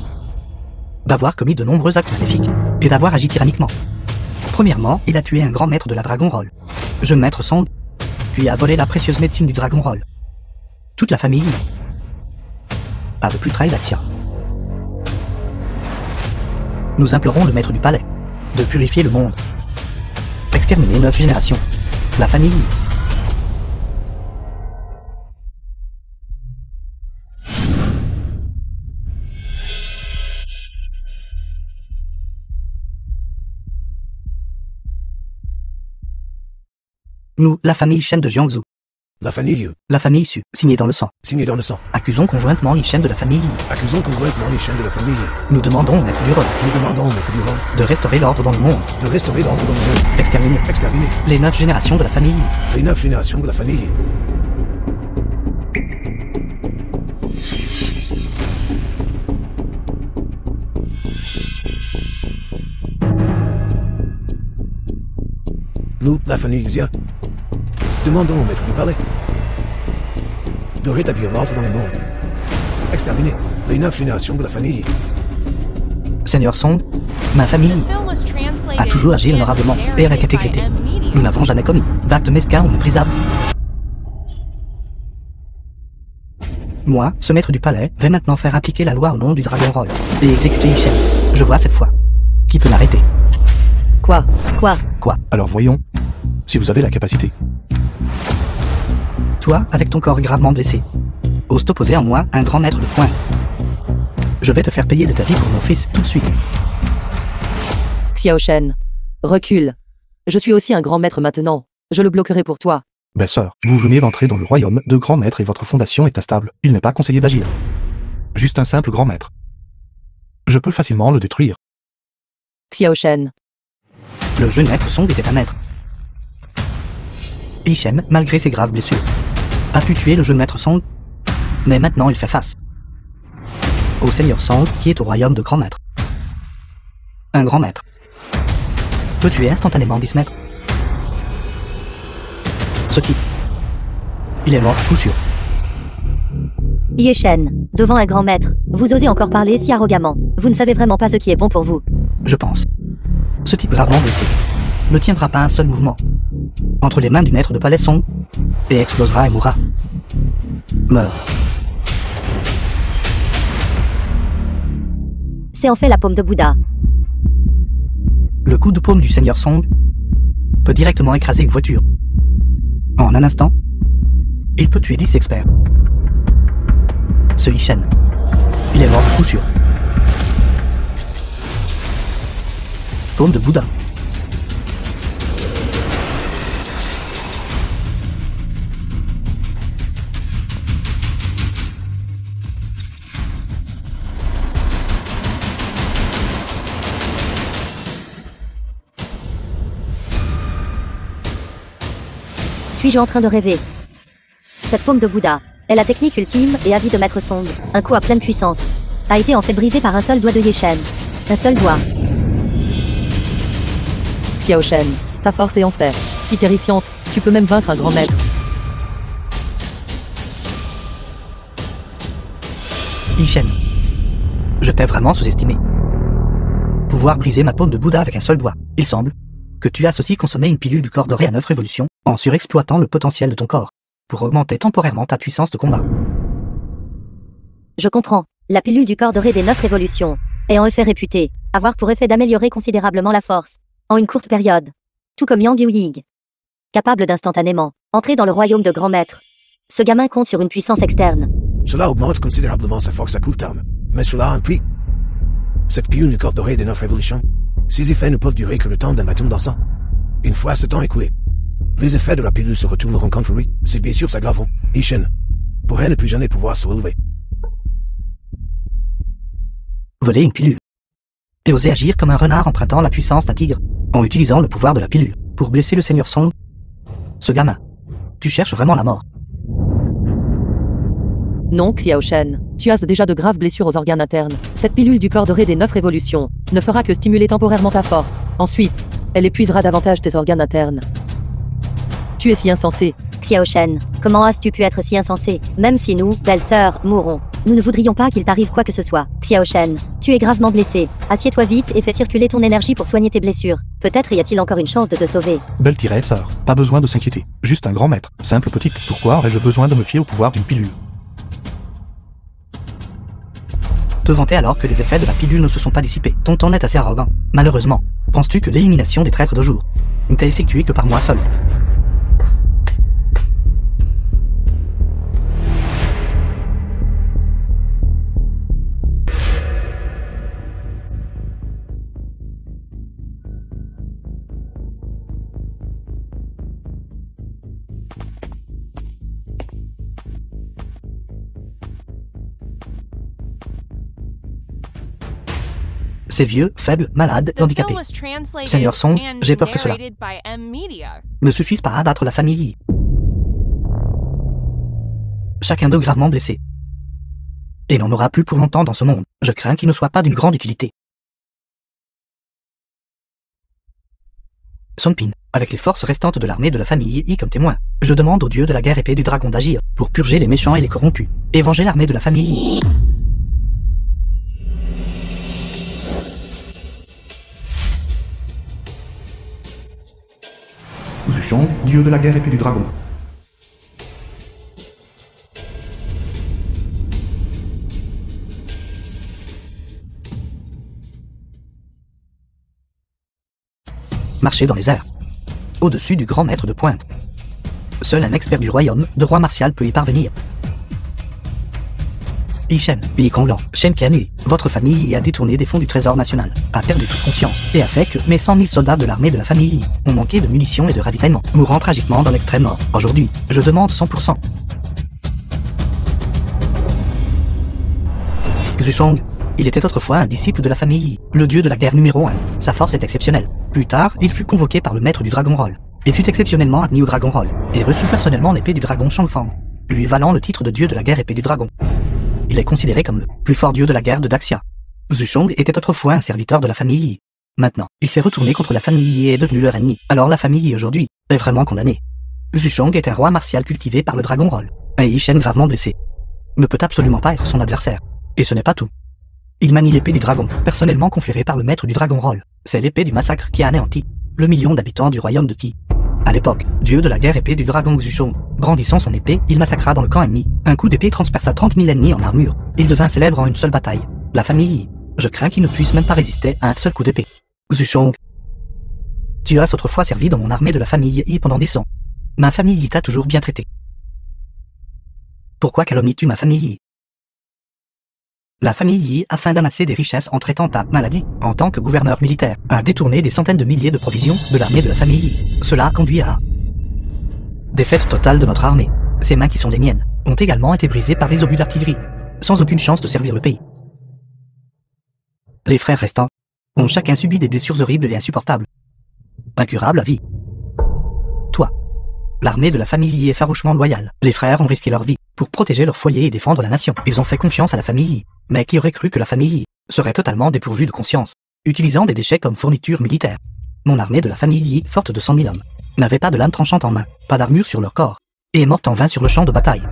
d'avoir commis de nombreux actes maléfiques et d'avoir agi tyranniquement. Premièrement, il a tué un grand maître de la Dragon Roll, jeune maître Song, puis a volé la précieuse médecine du Dragon Roll. Toute la famille Li a de plus trahi la tienne. Nous implorons le maître du palais de purifier le monde, exterminer 9 générations, la famille Li. Nous, la famille Shen de Jiangsu, La famille Liu, la famille Su, signée dans le sang, signé dans le sang. accusons conjointement Yishen de la famille Li. Accusons conjointement les chaînes de la famille Liu. Nous demandons au maître du rôle Nous demandons au maître du rôle de restaurer l'ordre dans le monde, de restaurer l'ordre dans le monde, d'exterminer exterminer les 9 générations de la famille Li. les 9 générations de la famille Liu. Nous, la famille Xia, demandons au maître du palais de rétablir l'ordre dans le monde, exterminer les 9 générations de la famille Liu. Seigneur Song, ma famille a toujours agi honorablement et avec intégrité. Nous n'avons jamais commis d'actes mesquins ou méprisables. Moi, ce maître du palais, vais maintenant faire appliquer la loi au nom du Dragon Roll et exécuter Yishen. Je vois cette fois. Qui peut m'arrêter? Quoi? Quoi? Alors voyons, si vous avez la capacité. Toi, avec ton corps gravement blessé, oses t'opposer en moi un grand maître de poing. Je vais te faire payer de ta vie pour mon fils tout de suite. Xiao Shen. Recule. Je suis aussi un grand maître maintenant. Je le bloquerai pour toi. Belle-sœur, vous venez d'entrer dans le royaume de grand maître et votre fondation est instable. Il n'est pas conseillé d'agir. Juste un simple grand maître. Je peux facilement le détruire. Xiao Shen. Le jeune maître Song était un maître. Yishen, malgré ses graves blessures, a pu tuer le jeune maître Song, mais maintenant il fait face au seigneur Song qui est au royaume de grand maître. Un grand maître peut tuer instantanément 10 maîtres. Ce type, il est mort coup sûr. Yishen, devant un grand maître, vous osez encore parler si arrogamment. Vous ne savez vraiment pas ce qui est bon pour vous. Je pense. Ce type gravement blessé ne tiendra pas un seul mouvement entre les mains du maître de palais Song et explosera et mourra. Meurt. C'est en fait la paume de Bouddha. Le coup de paume du seigneur Song peut directement écraser une voiture. En un instant, il peut tuer 10 experts. Ce Yishen, il est mort de coup sûr. Paume de Bouddha. Suis-je en train de rêver? Cette paume de Bouddha est la technique ultime et avis de Maître Song. Un coup à pleine puissance a été en fait brisé par un seul doigt de Ye Shen. Un seul doigt. Xiao Shen, ta force est en fer. Si terrifiante, tu peux même vaincre un grand maître. Yi Shen, je t'ai vraiment sous-estimé. Pouvoir briser ma paume de Bouddha avec un seul doigt. Il semble que tu as aussi consommé une pilule du corps doré à 9 révolutions en surexploitant le potentiel de ton corps pour augmenter temporairement ta puissance de combat. Je comprends. La pilule du corps doré des 9 révolutions est en effet réputée avoir pour effet d'améliorer considérablement la force en une courte période. Tout comme Yang Yueying, capable d'instantanément entrer dans le royaume de grand maître. Ce gamin compte sur une puissance externe. Cela augmente considérablement sa force à court terme, mais cela a un prix. Cette pilule du corps doré des 9 révolutions, ses effets ne peuvent durer que le temps d'un bâton d'encens. Une fois ce temps écoulé, les effets de la pilule se retourneront contre lui. Ses blessures s'aggraveront. Yi Shen pourrait ne plus jamais pouvoir se relever. Voler une pilule. Et oser agir comme un renard empruntant la puissance d'un tigre, en utilisant le pouvoir de la pilule, pour blesser le Seigneur Song. Ce gamin, tu cherches vraiment la mort. Non, Xiao Shen, tu as déjà de graves blessures aux organes internes. Cette pilule du corps doré des 9 révolutions ne fera que stimuler temporairement ta force. Ensuite, elle épuisera davantage tes organes internes. Tu es si insensé. Xiao Shen, comment as-tu pu être si insensé? Même si nous, belle-sœur, mourrons, nous ne voudrions pas qu'il t'arrive quoi que ce soit. Xiao Shen, tu es gravement blessé. Assieds-toi vite et fais circuler ton énergie pour soigner tes blessures. Peut-être y a-t-il encore une chance de te sauver. Belle-sœur, pas besoin de s'inquiéter. Juste un grand maître. Simple petite. Pourquoi aurais-je besoin de me fier au pouvoir d'une pilule? Te vanter alors que les effets de la pilule ne se sont pas dissipés. Ton ton est assez arrogant. Malheureusement, penses-tu que l'élimination des traîtres de jour n'était effectuée que par moi seul? Ces vieux, faibles, malades, The handicapés film was translated Seigneur Song, and j'ai peur que cela narrated by M-Media. ne suffisent pas à abattre la famille Yi. Chacun d'eux gravement blessé. Et n'en aura plus pour longtemps dans ce monde. Je crains qu'il ne soit pas d'une grande utilité. Son Pin, avec les forces restantes de l'armée de la famille Yi comme témoin, je demande au dieu de la guerre épée du dragon d'agir pour purger les méchants et les corrompus, et venger l'armée de la famille Yi. Zuchong, dieu de la guerre épée du dragon. Marcher dans les airs, au-dessus du grand maître de pointe. Seul un expert du royaume de roi martial peut y parvenir. Yi Shen, Yi Konglan, Shen Qianhui, votre famille a détourné des fonds du trésor national, a perdu toute conscience, et a fait que mes 100 000 soldats de l'armée de la famille Yi ont manqué de munitions et de ravitaillement, mourant tragiquement dans l'extrême nord. Aujourd'hui, je demande 100%. Xuchong, il était autrefois un disciple de la famille Yi, le dieu de la guerre numéro 1. Sa force est exceptionnelle. Plus tard, il fut convoqué par le maître du Dragon Roll, et fut exceptionnellement admis au Dragon Roll, et reçut personnellement l'épée du dragon Shangfang, lui valant le titre de dieu de la guerre épée du dragon. Il est considéré comme le plus fort dieu de la guerre de Daxia. Zuchong était autrefois un serviteur de la famille Yi. Maintenant, il s'est retourné contre la famille Yi et est devenu leur ennemi. Alors la famille Yi aujourd'hui est vraiment condamnée. Zuchong est un roi martial cultivé par le Dragon Roll, et Yi Shen gravement blessé ne peut absolument pas être son adversaire. Et ce n'est pas tout. Il manie l'épée du dragon, personnellement conférée par le maître du Dragon Roll. C'est l'épée du massacre qui a anéanti le million d'habitants du royaume de Qi. À l'époque, dieu de la guerre épée du dragon Xuchong, brandissant son épée, il massacra dans le camp ennemi. Un coup d'épée transperça 30 000 ennemis en armure. Il devint célèbre en une seule bataille. La famille Yi. Je crains qu'il ne puisse même pas résister à un seul coup d'épée. Xuchong, tu as autrefois servi dans mon armée de la famille Yi pendant 10 ans. Ma famille Yi t'a toujours bien traité. Pourquoi calomnies-tu ma famille Yi? La famille Yi, afin d'amasser des richesses en traitant ta maladie, en tant que gouverneur militaire, a détourné des centaines de milliers de provisions de l'armée de la famille Yi. Cela a conduit à défaite totale de notre armée. Ces mains qui sont les miennes ont également été brisées par des obus d'artillerie, sans aucune chance de servir le pays. Les frères restants ont chacun subi des blessures horribles et insupportables, incurables à vie. Toi, L'armée de la famille Yi est farouchement loyale. Les frères ont risqué leur vie pour protéger leur foyer et défendre la nation. Ils ont fait confiance à la famille Yi. Mais qui aurait cru que la famille Yi serait totalement dépourvue de conscience, utilisant des déchets comme fourniture militaire. Mon armée de la famille Yi, forte de 100 000 hommes, n'avait pas de lame tranchante en main, pas d'armure sur leur corps, et est morte en vain sur le champ de bataille.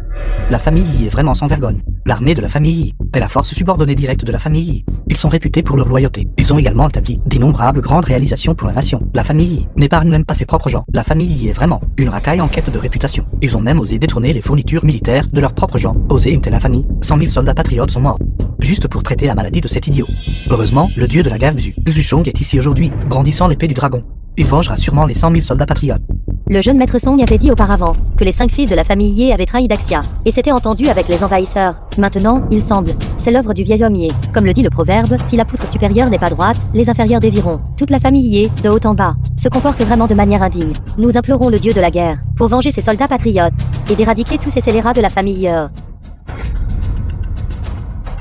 La famille Yi est vraiment sans vergogne. L'armée de la famille Yi est la force subordonnée directe de la famille Yi. Ils sont réputés pour leur loyauté. Ils ont également établi d'innombrables grandes réalisations pour la nation. La famille Yi n'épargne même pas ses propres gens. La famille Yi est vraiment une racaille en quête de réputation. Ils ont même osé détrôner les fournitures militaires de leurs propres gens. Oser une telle infamie. 100 000 soldats patriotes sont morts, juste pour traiter la maladie de cet idiot. Heureusement, le dieu de la guerre Xu Shong est ici aujourd'hui, brandissant l'épée du dragon. Il vengera sûrement les 100 000 soldats patriotes. Le jeune maître Song avait dit auparavant que les 5 fils de la famille Ye avaient trahi Daxia, et s'étaient entendus avec les envahisseurs. Maintenant, il semble, c'est l'œuvre du vieil homme Ye. Comme le dit le proverbe, si la poutre supérieure n'est pas droite, les inférieurs dévieront. Toute la famille Ye, de haut en bas, se comporte vraiment de manière indigne. Nous implorons le dieu de la guerre pour venger ses soldats patriotes et d'éradiquer tous ces scélérats de la famille Ye.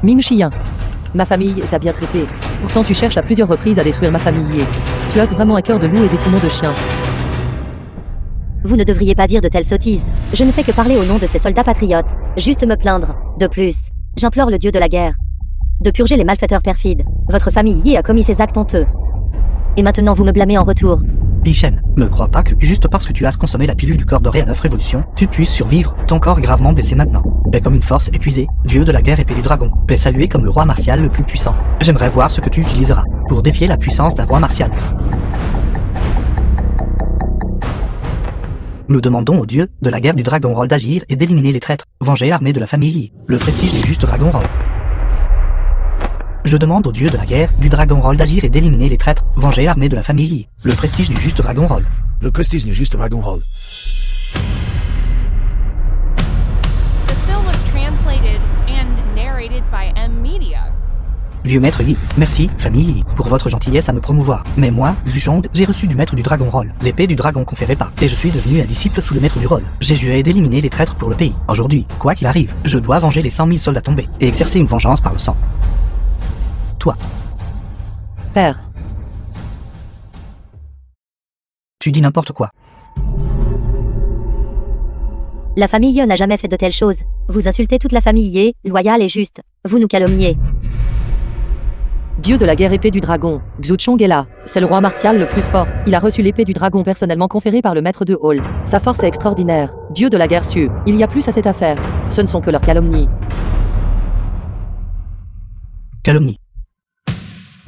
Ming Xiyan. Ma famille t'a bien traité. Pourtant tu cherches à plusieurs reprises à détruire ma famille Ye. Tu as vraiment un cœur de loup et des poumons de chien. Vous ne devriez pas dire de telles sottises. Je ne fais que parler au nom de ces soldats patriotes. Juste me plaindre. De plus, j'implore le dieu de la guerre de purger les malfaiteurs perfides. Votre famille Ye a commis ces actes honteux. Et maintenant vous me blâmez en retour. Li Shen, ne crois pas que juste parce que tu as consommé la pilule du corps doré à 9 révolutions, tu puisses survivre, ton corps gravement blessé maintenant. Paix comme une force épuisée, dieu de la guerre épée du dragon, paix salué comme le roi martial le plus puissant. J'aimerais voir ce que tu utiliseras pour défier la puissance d'un roi martial. Nous demandons au dieu de la guerre du Dragon Roll d'agir et d'éliminer les traîtres, venger l'armée de la famille Yi, le prestige du juste Dragon Roll. Je demande au dieu de la guerre du Dragon Roll d'agir et d'éliminer les traîtres, venger l'armée de la famille Yi, le prestige du juste Dragon Roll. Le prestige du juste Dragon Roll. The film was translated and narrated by M Media. Vieux maître Yi, merci, famille Yi, pour votre gentillesse à me promouvoir. Mais moi, Xu Shong, j'ai reçu du maître du Dragon Roll, l'épée du dragon conférée pas, et je suis devenu un disciple sous le maître du rôle. J'ai juré d'éliminer les traîtres pour le pays. Aujourd'hui, quoi qu'il arrive, je dois venger les 100 000 soldats tombés, et exercer une vengeance par le sang. Toi, Père. tu dis n'importe quoi. La famille Ye n'a jamais fait de telles choses. Vous insultez toute la famille Ye, loyale et juste. Vous nous calomniez. Dieu de la guerre épée du dragon, Xu Chong est là. C'est le roi martial le plus fort. Il a reçu l'épée du dragon personnellement conférée par le maître de Hall. Sa force est extraordinaire. Dieu de la guerre Su. Il y a plus à cette affaire. Ce ne sont que leurs calomnies. Calomnie.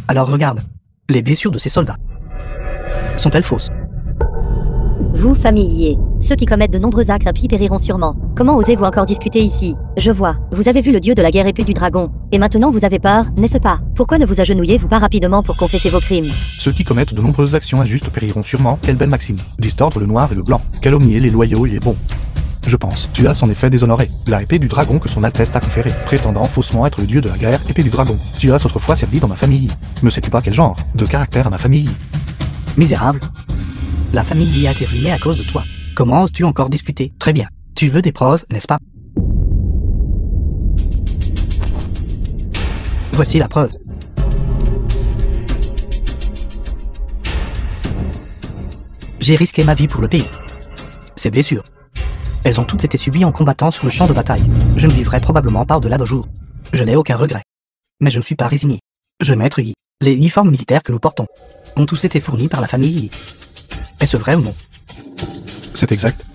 Alors regarde, les blessures de ces soldats. Sont-elles fausses? Vous, famille Ye, ceux qui commettent de nombreux actes impies périront sûrement. Comment osez-vous encore discuter ici? Je vois, vous avez vu le dieu de la guerre épée du dragon. Et maintenant vous avez peur, n'est-ce pas? Pourquoi ne vous agenouillez-vous pas rapidement pour confesser vos crimes? Ceux qui commettent de nombreuses actions injustes périront sûrement. Quelle belle maxime. Distordre le noir et le blanc. Calomnier les loyaux et les bons. Je pense, tu as en effet déshonoré la épée du dragon que son Altesse t'a conférée, prétendant faussement être le dieu de la guerre, épée du dragon. Tu as autrefois servi dans ma famille. Ne sais-tu pas quel genre de caractère a ma famille? Misérable. La famille Yi a été ruinée à cause de toi. Comment oses-tu encore discuter? Très bien. Tu veux des preuves, n'est-ce pas? Voici la preuve. J'ai risqué ma vie pour le pays. Ces blessures, elles ont toutes été subies en combattant sur le champ de bataille. Je ne vivrai probablement pas au-delà d'un jour. Je n'ai aucun regret. Mais je ne suis pas résigné. Je maître Yi. Les uniformes militaires que nous portons ont tous été fournis par la famille Yi. Est-ce vrai ou non? C'est exact.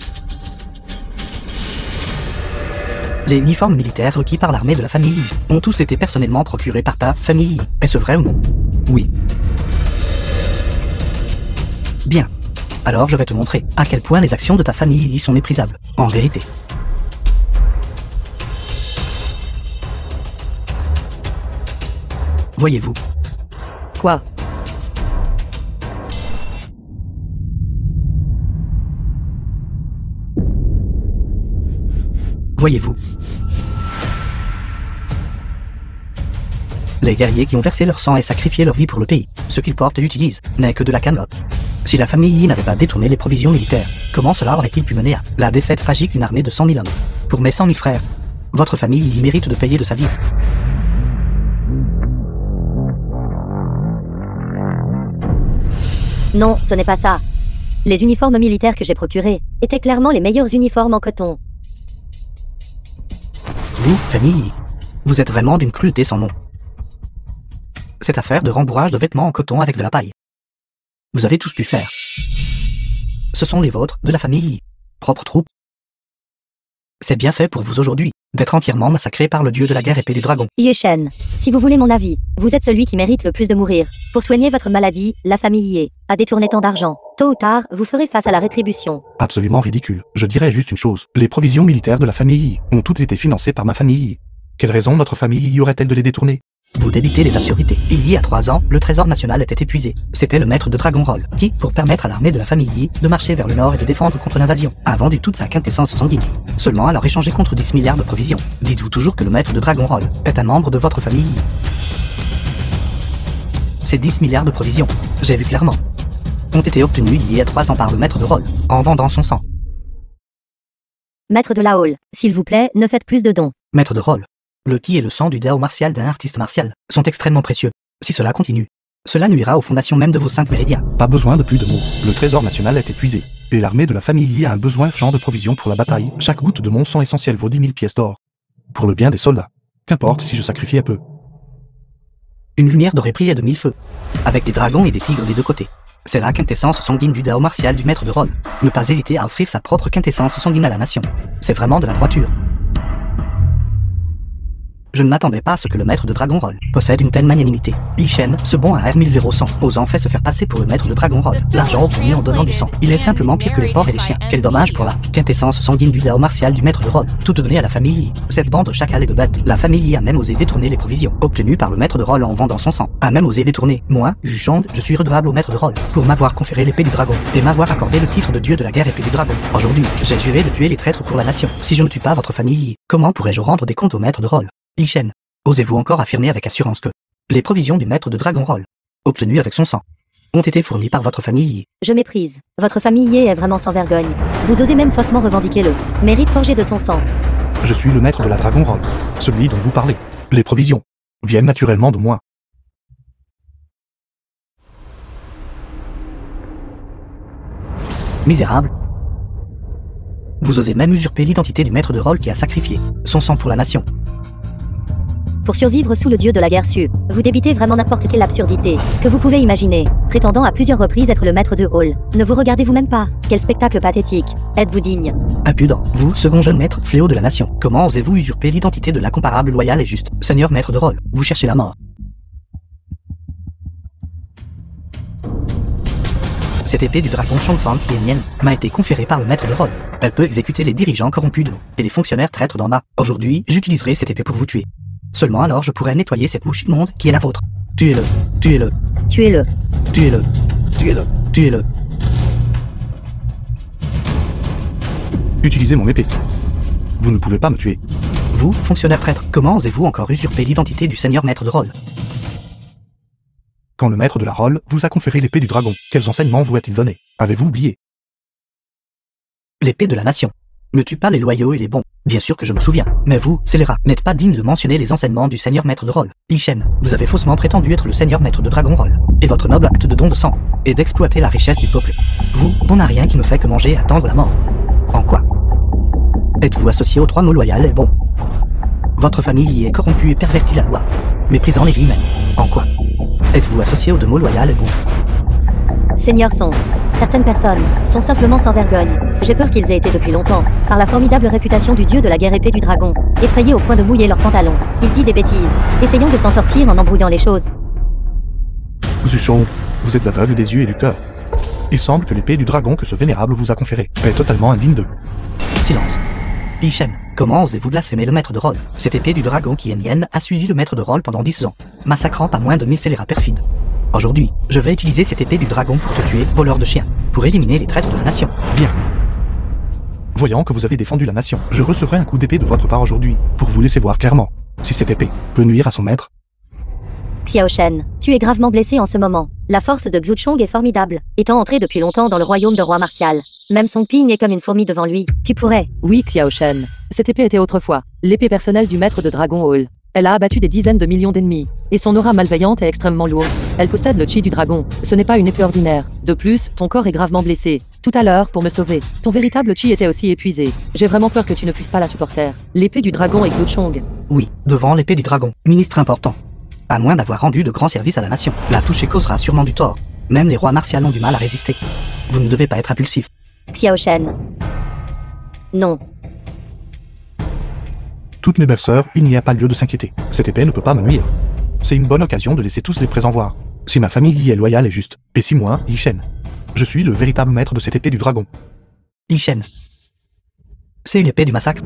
Les uniformes militaires requis par l'armée de la famille Yi ont tous été personnellement procurés par ta famille Yi. Est-ce vrai ou non? Oui. Bien. Alors je vais te montrer à quel point les actions de ta famille Yi sont méprisables, en vérité. Voyez-vous. Quoi? Voyez-vous. Les guerriers qui ont versé leur sang et sacrifié leur vie pour le pays, ce qu'ils portent et utilisent, n'est que de la camelote. Si la famille Yi n'avait pas détourné les provisions militaires, comment cela aurait-il pu mener à la défaite tragique d'une armée de 100 000 hommes? Pour mes 100 000 frères, votre famille Yi mérite de payer de sa vie. Non, ce n'est pas ça. Les uniformes militaires que j'ai procurés étaient clairement les meilleurs uniformes en coton. Vous, famille, vous êtes vraiment d'une cruauté sans nom. Cette affaire de rembourrage de vêtements en coton avec de la paille. Vous avez tous pu faire. Ce sont les vôtres, de la famille. Propre troupe. C'est bien fait pour vous aujourd'hui, d'être entièrement massacré par le dieu de la guerre épée du dragon. Yeshen, si vous voulez mon avis, vous êtes celui qui mérite le plus de mourir. Pour soigner votre maladie, la famille Yé a détourné tant d'argent. Tôt ou tard, vous ferez face à la rétribution. Absolument ridicule. Je dirais juste une chose. Les provisions militaires de la famille ont toutes été financées par ma famille. Quelle raison notre famille y aurait-elle de les détourner? Vous débitez les absurdités. Il y a 3 ans, le trésor national était épuisé. C'était le maître de Dragonroll, qui, pour permettre à l'armée de la famille Yi de marcher vers le nord et de défendre contre l'invasion, a vendu toute sa quintessence sanguine. Seulement à leur échanger contre 10 milliards de provisions. Dites-vous toujours que le maître de Dragonroll est un membre de votre famille Yi. Ces 10 milliards de provisions, j'ai vu clairement, ont été obtenus il y a 3 ans par le maître de Roll, en vendant son sang. Maître de la Hall, s'il vous plaît, ne faites plus de dons. Maître de Roll, le ki et le sang du Dao martial d'un artiste martial sont extrêmement précieux. Si cela continue, cela nuira aux fondations même de vos 5 méridiens. Pas besoin de plus de mots. Le trésor national est épuisé. Et l'armée de la famille Yi a un besoin urgent de provisions pour la bataille. Chaque goutte de mon sang essentiel vaut 10 000 pièces d'or. Pour le bien des soldats. Qu'importe si je sacrifie un peu. Une lumière dorée brillait de 1000 feux, avec des dragons et des tigres des deux côtés. C'est la quintessence sanguine du Dao martial du maître de Roll. Ne pas hésiter à offrir sa propre quintessence sanguine à la nation. C'est vraiment de la droiture. Je ne m'attendais pas à ce que le maître de Dragonroll possède une telle magnanimité. Yishen, ce bon à R1100, osant fait se faire passer pour le maître de Dragonroll. L'argent obtenu en donnant du sang. Il est simplement pire que les porcs et les chiens. Quel dommage pour la quintessence sanguine du Dao martial du maître de Roll. Tout donné à la famille Yi. Cette bande chacale et de bêtes. La famille Yi a même osé détourner les provisions obtenues par le maître de Roll en vendant son sang. A même osé détourner. Moi, Yushong, je suis redevable au maître de Roll pour m'avoir conféré l'épée du dragon et m'avoir accordé le titre de dieu de la guerre épée du dragon. Aujourd'hui, j'ai juré de tuer les traîtres pour la nation. Si je ne tue pas votre famille Yi, comment pourrais-je rendre des comptes au maître de Roll? Yishen, osez-vous encore affirmer avec assurance que les provisions du maître de Dragonroll, obtenues avec son sang, ont été fournies par votre famille Yi? Je méprise. Votre famille Yé est vraiment sans vergogne. Vous osez même faussement revendiquer le mérite forgé de son sang. Je suis le maître de la Dragonroll, celui dont vous parlez. Les provisions viennent naturellement de moi. Misérable. Vous osez même usurper l'identité du maître de Roll qui a sacrifié son sang pour la nation. Pour survivre sous le dieu de la guerre Su, vous débitez vraiment n'importe quelle absurdité que vous pouvez imaginer, prétendant à plusieurs reprises être le maître de Hall. Ne vous regardez-vous même pas? Quel spectacle pathétique. Êtes-vous digne? Impudent, vous, second jeune maître, fléau de la nation. Comment osez-vous usurper l'identité de l'incomparable loyal et juste Seigneur maître de Roll? Vous cherchez la mort. Cette épée du dragon Chongfang qui est mienne m'a été conférée par le maître de Roll. Elle peut exécuter les dirigeants corrompus de l'eau et les fonctionnaires traîtres d'en bas. Aujourd'hui, j'utiliserai cette épée pour vous tuer. Seulement alors je pourrai nettoyer cette bouche immonde qui est la vôtre. Tuez-le, tuez-le, Tuez-le. tuez-le, Tuez-le. tuez-le. Utilisez mon épée. Vous ne pouvez pas me tuer. Vous, fonctionnaire traître, comment osez-vous encore usurper l'identité du seigneur maître de Roll? Quand le maître de la Roll vous a conféré l'épée du dragon, quels enseignements vous a-t-il donné? Avez-vous oublié? L'épée de la nation ne tue pas les loyaux et les bons. Bien sûr que je me souviens. Mais vous, scélérat, n'êtes pas digne de mentionner les enseignements du seigneur maître de Roll. Yishen, vous avez faussement prétendu être le seigneur maître de Dragonroll. Et votre noble acte de don de sang est d'exploiter la richesse du peuple. Vous, on n'a rien qui ne fait que manger et attendre la mort. En quoi êtes-vous associé aux 3 mots loyal et bon? Votre famille y est corrompue et pervertit la loi, méprisant les vies humaines. En quoi êtes-vous associé aux 2 mots loyal et bon? Seigneur Son. Certaines personnes sont simplement sans vergogne. J'ai peur qu'ils aient été depuis longtemps, par la formidable réputation du dieu de la guerre épée du dragon, effrayés au point de mouiller leurs pantalons. Il dit des bêtises. Essayons de s'en sortir en embrouillant les choses. Zuchon, vous êtes aveugle des yeux et du cœur. Il semble que l'épée du dragon que ce vénérable vous a conférée est totalement indigne d'eux. Silence. Yishen, comment osez-vous blasphémer le maître de Roll? Cette épée du dragon qui est mienne a suivi le maître de Roll pendant 10 ans, massacrant pas moins de 1000 scélérats perfides. Aujourd'hui, je vais utiliser cette épée du dragon pour te tuer, voleur de chiens, pour éliminer les traîtres de la nation. Bien. Voyant que vous avez défendu la nation, je recevrai un coup d'épée de votre part aujourd'hui, pour vous laisser voir clairement si cette épée peut nuire à son maître. Xiao Shen, tu es gravement blessé en ce moment. La force de Xuchong est formidable, étant entré depuis longtemps dans le royaume de roi martial. Même Song Ping est comme une fourmi devant lui. Tu pourrais. Oui, Xiao Shen. Cette épée était autrefois l'épée personnelle du maître de Dragon Hall. Elle a abattu des dizaines de millions d'ennemis, et son aura malveillante est extrêmement lourde. Elle possède le chi du dragon. Ce n'est pas une épée ordinaire. De plus, ton corps est gravement blessé. Tout à l'heure, pour me sauver, ton véritable chi était aussi épuisé. J'ai vraiment peur que tu ne puisses pas la supporter. L'épée du dragon et Xuchong. Oui, devant l'épée du dragon, ministre important. À moins d'avoir rendu de grands services à la nation, la toucher causera sûrement du tort. Même les rois martiaux ont du mal à résister. Vous ne devez pas être impulsif. Xiao Shen. Non. Toutes mes belles-sœurs, il n'y a pas lieu de s'inquiéter. Cette épée ne peut pas me nuire. C'est une bonne occasion de laisser tous les présents voir. Si ma famille y est loyale et juste. Et si moi, Yi Shen. Je suis le véritable maître de cette épée du dragon. Yi Shen. C'est une épée du massacre.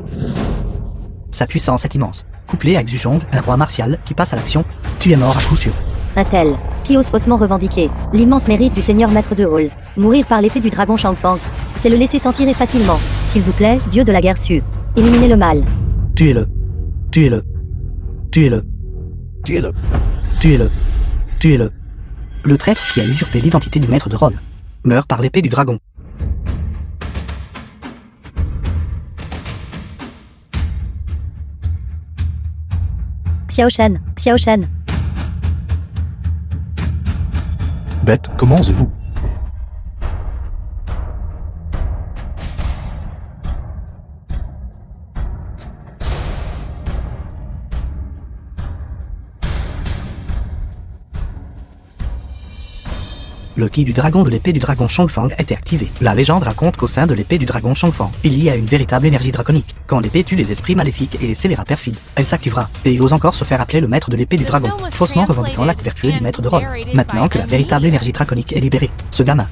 Sa puissance est immense. Couplée à Xuchong, un roi martial qui passe à l'action, tu es mort à coup sûr. Un tel, qui ose faussement revendiquer l'immense mérite du seigneur maître de Hall. Mourir par l'épée du dragon Shangfang, c'est le laisser s'en tirer facilement. S'il vous plaît, dieu de la guerre su. Éliminez le mal. Tuez-le. Tuez-le. Tuez-le. Tuez-le. Tuez-le. Tuez-le. Le traître qui a usurpé l'identité du maître de rôle meurt par l'épée du dragon. Xiao Shen, Xiao Shen. Bête, comment osez-vous? Le ki du dragon de l'épée du dragon Shangfang a été activé. La légende raconte qu'au sein de l'épée du dragon Shangfang, il y a une véritable énergie draconique. Quand l'épée tue les esprits maléfiques et les scélérats perfides, elle s'activera. Et il ose encore se faire appeler le maître de l'épée du dragon, faussement revendiquant l'acte vertueux du maître de rôle. Maintenant que la véritable énergie draconique est libérée, ce gamin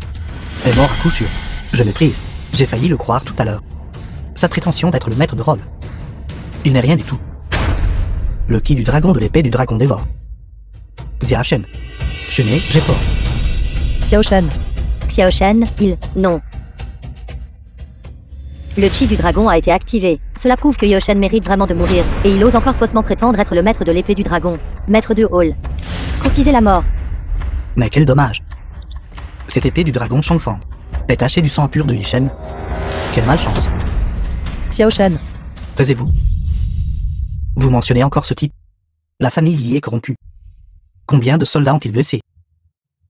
est mort à coup sûr. Je l'ai prise. J'ai failli le croire tout à l'heure. Sa prétention d'être le maître de rôle. Il n'est rien du tout. Le ki du dragon de l'épée du dragon dévore. Xia Shen. Chené, j'ai peur. Xiao Shen. Xiao Shen, il... Non. Le chi du dragon a été activé. Cela prouve que Yoshen mérite vraiment de mourir. Et il ose encore faussement prétendre être le maître de l'épée du dragon. Maître de Hall. Courtiser la mort. Mais quel dommage. Cette épée du dragon Shangfang est tachée du sang pur de Yi Shen. Quelle malchance. Xiao Shen. Taisez-vous. Vous mentionnez encore ce type. La famille y est corrompue. Combien de soldats ont-ils blessés?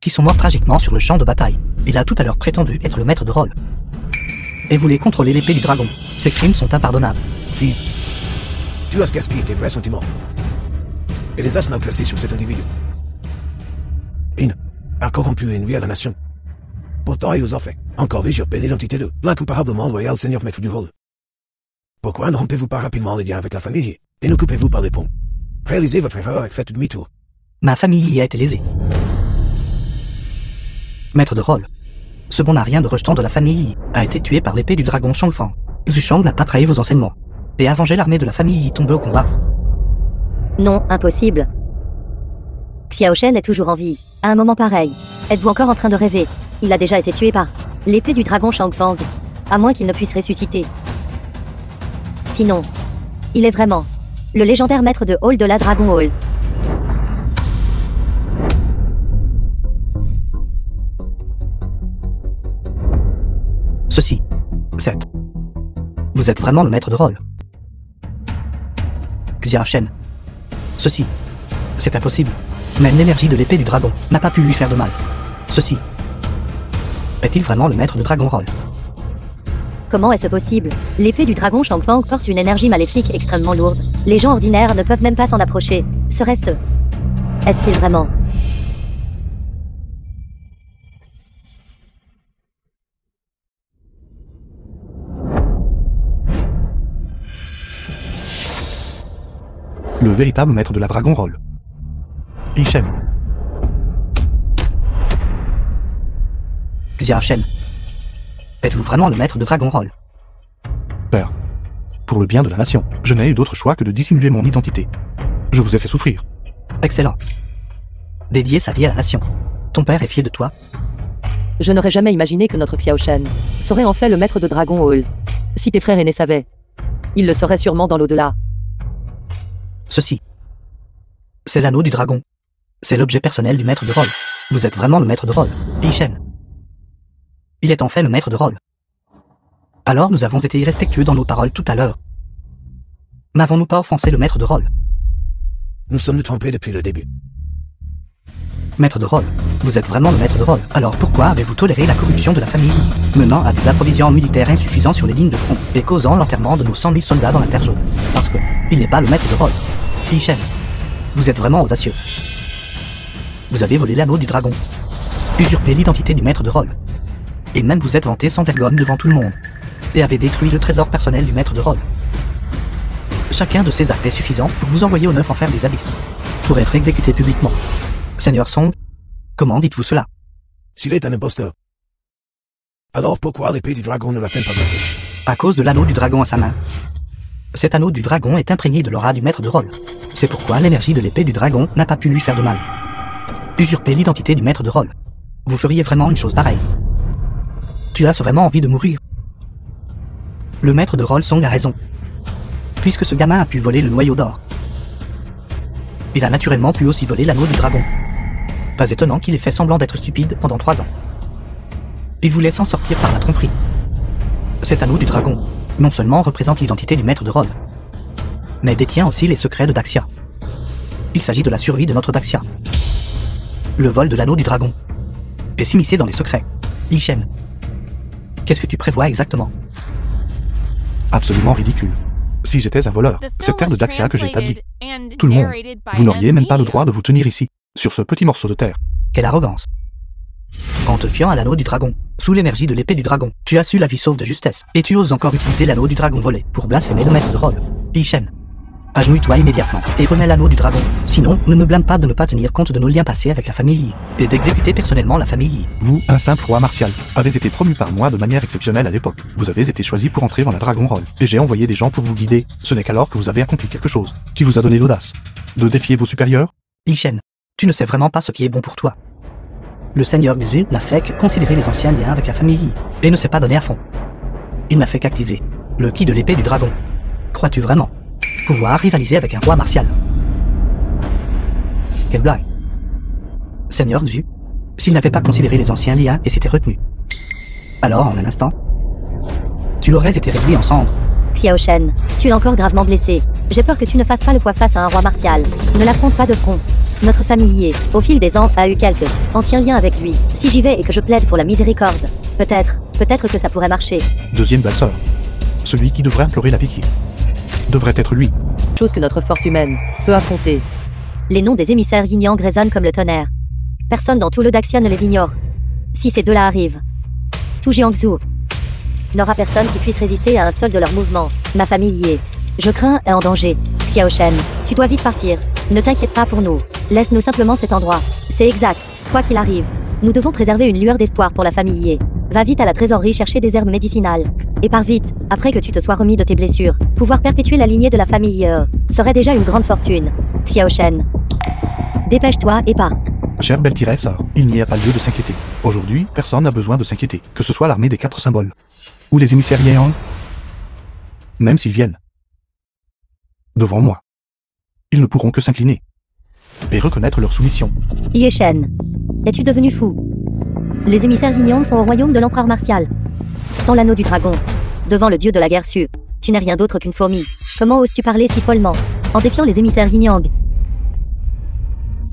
Qui sont morts tragiquement sur le champ de bataille. Il a tout à l'heure prétendu être le maître de rôle. Et voulait contrôler l'épée du dragon. Ces crimes sont impardonnables. Fille, tu as gaspillé tes vrais sentiments. Et les astres placés sur cet individu. Il a corrompu et nuit à la nation. Pourtant, il vous a fait encore usurper l'identité de l'incomparablement loyal seigneur maître du rôle. Pourquoi ne rompez-vous pas rapidement les liens avec la famille et ne coupez-vous pas les ponts? Réalisez votre erreur et faites demi-tour. Ma famille y a été lésée. Maître de rôle. Ce bon n'a rien de rejetant de la famille a été tué par l'épée du dragon Shangfang. Xuchong n'a pas trahi vos enseignements et a vengé l'armée de la famille tombée au combat. Non, impossible. Xiao Shen est toujours en vie. À un moment pareil, êtes-vous encore en train de rêver? Il a déjà été tué par l'épée du dragon Shangfang. À moins qu'il ne puisse ressusciter. Sinon, il est vraiment le légendaire maître de Hall de la Dragon Hall. Ceci. 7. Vous êtes vraiment le maître de rôle. Xia Shen. Ceci. C'est impossible. Même l'énergie de l'épée du dragon n'a pas pu lui faire de mal. Ceci. Est-il vraiment le maître de Dragon Roll? Comment est-ce possible? L'épée du dragon Shangfang porte une énergie maléfique extrêmement lourde. Les gens ordinaires ne peuvent même pas s'en approcher. Serait-ce... Est-ce-t-il vraiment? Le véritable maître de la Dragon Roll. Yi Shen. Xia Shen. Êtes-vous vraiment le maître de Dragon Roll? Père. Pour le bien de la nation, je n'ai eu d'autre choix que de dissimuler mon identité. Je vous ai fait souffrir. Excellent. Dédier sa vie à la nation. Ton père est fier de toi. Je n'aurais jamais imaginé que notre Xiao Shen serait en fait le maître de Dragon Hall. Si tes frères aînés savaient, ils le sauraient sûrement dans l'au-delà. Ceci. C'est l'anneau du dragon. C'est l'objet personnel du maître de rôle. Vous êtes vraiment le maître de rôle, Yi Shen. Il est en fait le maître de rôle. Alors nous avons été irrespectueux dans nos paroles tout à l'heure. N'avons-nous pas offensé le maître de rôle? Nous sommes trompés depuis le début. Maître de rôle, Vous êtes vraiment le maître de rôle. Alors pourquoi avez-vous toléré la corruption de la famille Yi, menant à des approvisionnements militaires insuffisants sur les lignes de front et causant l'enterrement de nos 100 000 soldats dans la Terre jaune? Parce que il n'est pas le maître de rôle. Yi Shen, vous êtes vraiment audacieux. Vous avez volé l'anneau du dragon, usurpé l'identité du maître de rôle, et même vous êtes vanté sans vergogne devant tout le monde, et avez détruit le trésor personnel du maître de rôle. Chacun de ces actes est suffisant pour vous envoyer au 9 enfers des abysses, pour être exécuté publiquement. Seigneur Song, comment dites-vous cela? S'il est un imposteur, alors pourquoi l'épée du dragon ne l'a-t-elle pas blessé? À cause de l'anneau du dragon à sa main. Cet anneau du dragon est imprégné de l'aura du maître de rôle. C'est pourquoi l'énergie de l'épée du dragon n'a pas pu lui faire de mal. Usurper l'identité du maître de rôle. Vous feriez vraiment une chose pareille? Tu as vraiment envie de mourir? Le maître de rôle Song a raison. Puisque ce gamin a pu voler le noyau d'or, il a naturellement pu aussi voler l'anneau du dragon. Pas étonnant qu'il ait fait semblant d'être stupide pendant 3 ans. Il voulait s'en sortir par la tromperie. Cet anneau du dragon, non seulement représente l'identité du maître de rôle, mais détient aussi les secrets de Daxia. Il s'agit de la survie de notre Daxia. Le vol de l'anneau du dragon. Et s'immiscer dans les secrets. Yi Shen, qu'est-ce que tu prévois exactement? Absolument ridicule. Si j'étais un voleur, cette terre de Daxia que j'ai établie, tout le monde, vous n'auriez même pas le droit de vous tenir ici, sur ce petit morceau de terre. Quelle arrogance. En te fiant à l'anneau du dragon, sous l'énergie de l'épée du dragon, tu as su la vie sauve de justesse, et tu oses encore utiliser l'anneau du dragon volé pour blasphémer le maître de rôle. Yi Shen, agenouille-toi immédiatement et remets l'anneau du dragon. Sinon, ne me blâme pas de ne pas tenir compte de nos liens passés avec la famille Yi, et d'exécuter personnellement la famille Yi. Vous, un simple roi martial, avez été promu par moi de manière exceptionnelle à l'époque. Vous avez été choisi pour entrer dans la Dragon Roll, et j'ai envoyé des gens pour vous guider. Ce n'est qu'alors que vous avez accompli quelque chose, qui vous a donné l'audace de défier vos supérieurs. Yi Shen, tu ne sais vraiment pas ce qui est bon pour toi. Le seigneur Xu n'a fait que considérer les anciens liens avec la famille Yi, et ne s'est pas donné à fond. Il n'a fait qu'activer le ki de l'épée du dragon. Crois-tu vraiment pouvoir rivaliser avec un roi martial? Quelle blague. Seigneur Xu, s'il n'avait pas considéré les anciens liens et s'était retenu, alors en un instant, tu aurais été réduit en cendres. Xiao Shen, tu es encore gravement blessé. J'ai peur que tu ne fasses pas le poids face à un roi martial. Ne l'affronte pas de front. Notre famille y est, au fil des ans, a eu quelques anciens liens avec lui. Si j'y vais et que je plaide pour la miséricorde, peut-être que ça pourrait marcher. Deuxième belle-sœur. Celui qui devrait implorer la pitié devrait être lui. Chose que notre force humaine peut affronter. Les noms des émissaires Yin-Yang résonnent comme le tonnerre. Personne dans tout le Daxia ne les ignore. Si ces deux-là arrivent, tout Jiangsu n'aura personne qui puisse résister à un seul de leurs mouvements. Ma famille y est. Je crains est en danger. Xiao Shen, tu dois vite partir. Ne t'inquiète pas pour nous. Laisse-nous simplement cet endroit. C'est exact. Quoi qu'il arrive, nous devons préserver une lueur d'espoir pour la famille Ye. Va vite à la trésorerie chercher des herbes médicinales. Et pars vite, après que tu te sois remis de tes blessures. Pouvoir perpétuer la lignée de la famille Ye serait déjà une grande fortune. Xiao Shen, dépêche-toi et pars. Chère belle sœur, il n'y a pas lieu de s'inquiéter. Aujourd'hui, personne n'a besoin de s'inquiéter, que ce soit l'armée des 4 symboles ou les émissaires Yang. Même s'ils viennent devant moi, ils ne pourront que s'incliner et reconnaître leur soumission. Yi Shen, es-tu devenu fou? Les émissaires Yin-Yang sont au royaume de l'empereur martial. Sans l'anneau du dragon, devant le dieu de la guerre Su, tu n'es rien d'autre qu'une fourmi. Comment oses-tu parler si follement, en défiant les émissaires Yin-Yang?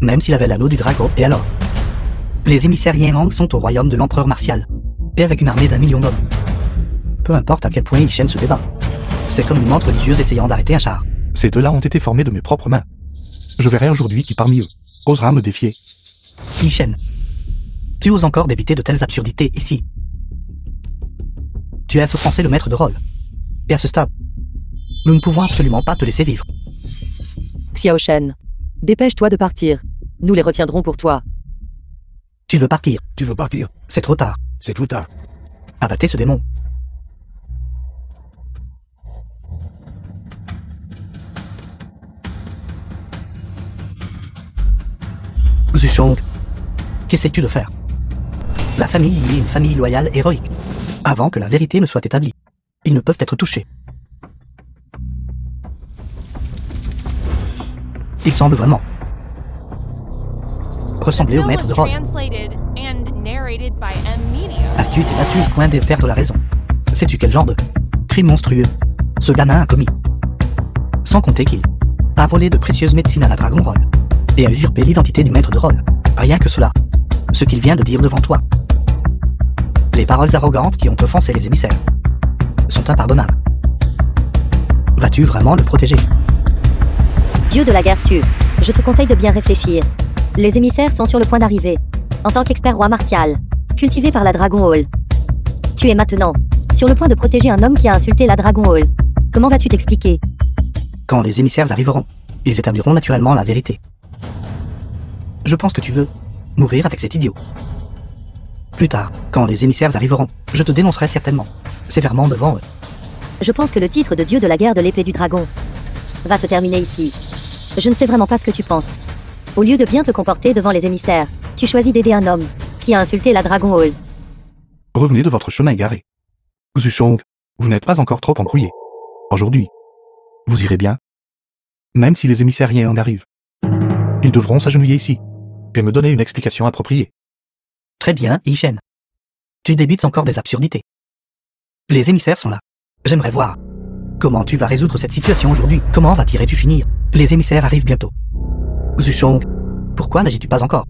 Même s'il avait l'anneau du dragon, et alors? Les émissaires Yin-Yang sont au royaume de l'empereur martial, et avec une armée d'1 million d'hommes. Peu importe à quel point Yi Shen se débat. C'est comme une menthe religieuse essayant d'arrêter un char. Ces deux-là ont été formés de mes propres mains. Je verrai aujourd'hui qui parmi eux osera me défier. Yi Shen, tu oses encore débiter de telles absurdités ici. Tu as offensé le maître de rôle. Et à ce stade, nous ne pouvons absolument pas te laisser vivre. Xiao Shen, dépêche-toi de partir. Nous les retiendrons pour toi. Tu veux partir? Tu veux partir? C'est trop tard. C'est trop tard. Abattez ce démon. Zuchong, qu'essaies-tu de faire? La famille y est une famille loyale et héroïque. Avant que la vérité ne soit établie, ils ne peuvent être touchés. Il semble vraiment ressembler au maître de rôle. As-tu été battu au point de perdre la raison? Sais-tu quel genre de crime monstrueux ce gamin a commis? Sans compter qu'il a volé de précieuses médecines à la Dragon Roll et a usurpé l'identité du maître de rôle. Rien que cela ce qu'il vient de dire devant toi. Les paroles arrogantes qui ont offensé les émissaires sont impardonnables. Vas-tu vraiment le protéger? Dieu de la guerre Su, je te conseille de bien réfléchir. Les émissaires sont sur le point d'arriver. En tant qu'expert roi martial, cultivé par la Dragon Hall, tu es maintenant sur le point de protéger un homme qui a insulté la Dragon Hall. Comment vas-tu t'expliquer? Quand les émissaires arriveront, ils établiront naturellement la vérité. Je pense que tu veux mourir avec cet idiot. Plus tard, quand les émissaires arriveront, je te dénoncerai certainement, sévèrement devant eux. Je pense que le titre de Dieu de la guerre de l'épée du dragon va se terminer ici. Je ne sais vraiment pas ce que tu penses. Au lieu de bien te comporter devant les émissaires, tu choisis d'aider un homme qui a insulté la Dragon Hall. Revenez de votre chemin égaré. Zuchong, vous n'êtes pas encore trop embrouillé. Aujourd'hui, vous irez bien. Même si les émissaires en arrivent. Ils devront s'agenouiller ici et me donner une explication appropriée. Très bien, Ishen. Tu débites encore des absurdités. Les émissaires sont là. J'aimerais voir comment tu vas résoudre cette situation aujourd'hui. Comment vas-tu finir? Les émissaires arrivent bientôt. Zuchong, pourquoi n'agis-tu pas encore?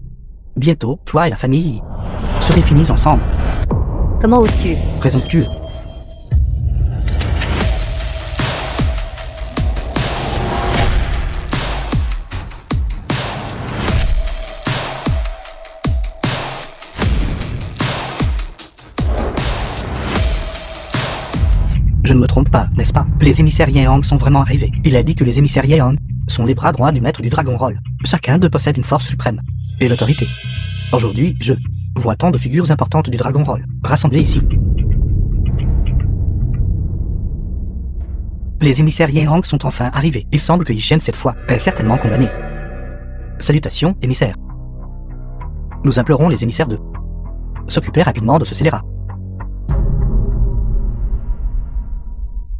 Bientôt, toi et la famille serez finis ensemble. Comment oses-tu? Présomptueux. Je ne me trompe pas, n'est-ce pas? Les émissaires Yang sont vraiment arrivés. Il a dit que les émissaires Yang sont les bras droits du maître du Dragon Roll. Chacun d'eux possède une force suprême et l'autorité. Aujourd'hui, je vois tant de figures importantes du Dragon Roll rassemblées ici. Les émissaires Yang sont enfin arrivés. Il semble que Ishen, cette fois, est certainement condamné. Salutations, émissaires. Nous implorons les émissaires de s'occuper rapidement de ce scélérat.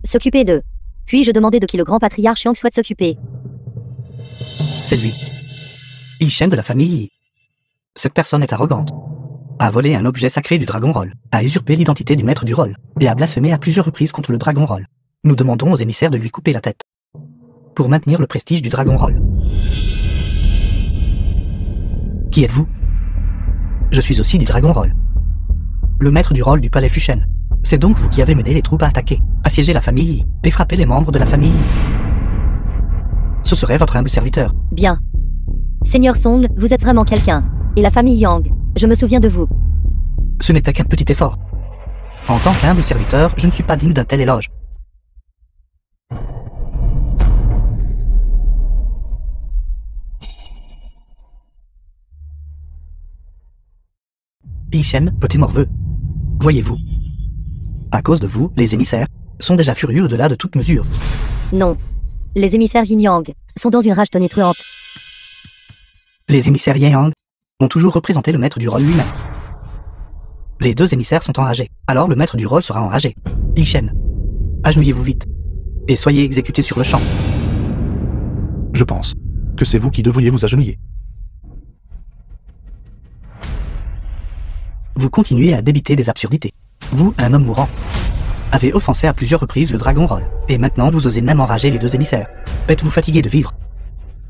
S'occuper d'eux. Puis-je demander de qui le grand patriarche Yang souhaite s'occuper? C'est lui. Ishen de la famille. Cette personne est arrogante. A volé un objet sacré du Dragon Roll, a usurpé l'identité du maître du rôle, et a blasphémé à plusieurs reprises contre le Dragon Roll. Nous demandons aux émissaires de lui couper la tête. Pour maintenir le prestige du Dragon Roll. Qui êtes-vous? Je suis aussi du Dragon Roll. Le maître du rôle du palais Fuchen. C'est donc vous qui avez mené les troupes à attaquer, assiéger la famille, et frapper les membres de la famille. Ce serait votre humble serviteur. Bien. Seigneur Song, vous êtes vraiment quelqu'un. Et la famille Yang, je me souviens de vous. Ce n'était qu'un petit effort. En tant qu'humble serviteur, je ne suis pas digne d'un tel éloge. Ishen, petit morveux. Voyez-vous. À cause de vous, les émissaires sont déjà furieux au-delà de toute mesure. Non. Les émissaires Yin-Yang sont dans une rage tonitruante. Les émissaires Yang ont toujours représenté le maître du rôle lui-même. Les deux émissaires sont enragés, alors le maître du rôle sera enragé. Ishen, agenouillez-vous vite, et soyez exécutés sur le champ. Je pense que c'est vous qui devriez vous agenouiller. Vous continuez à débiter des absurdités. Vous, un homme mourant, avez offensé à plusieurs reprises le Dragon Roll, et maintenant vous osez même enrager les deux émissaires. Êtes-vous fatigué de vivre?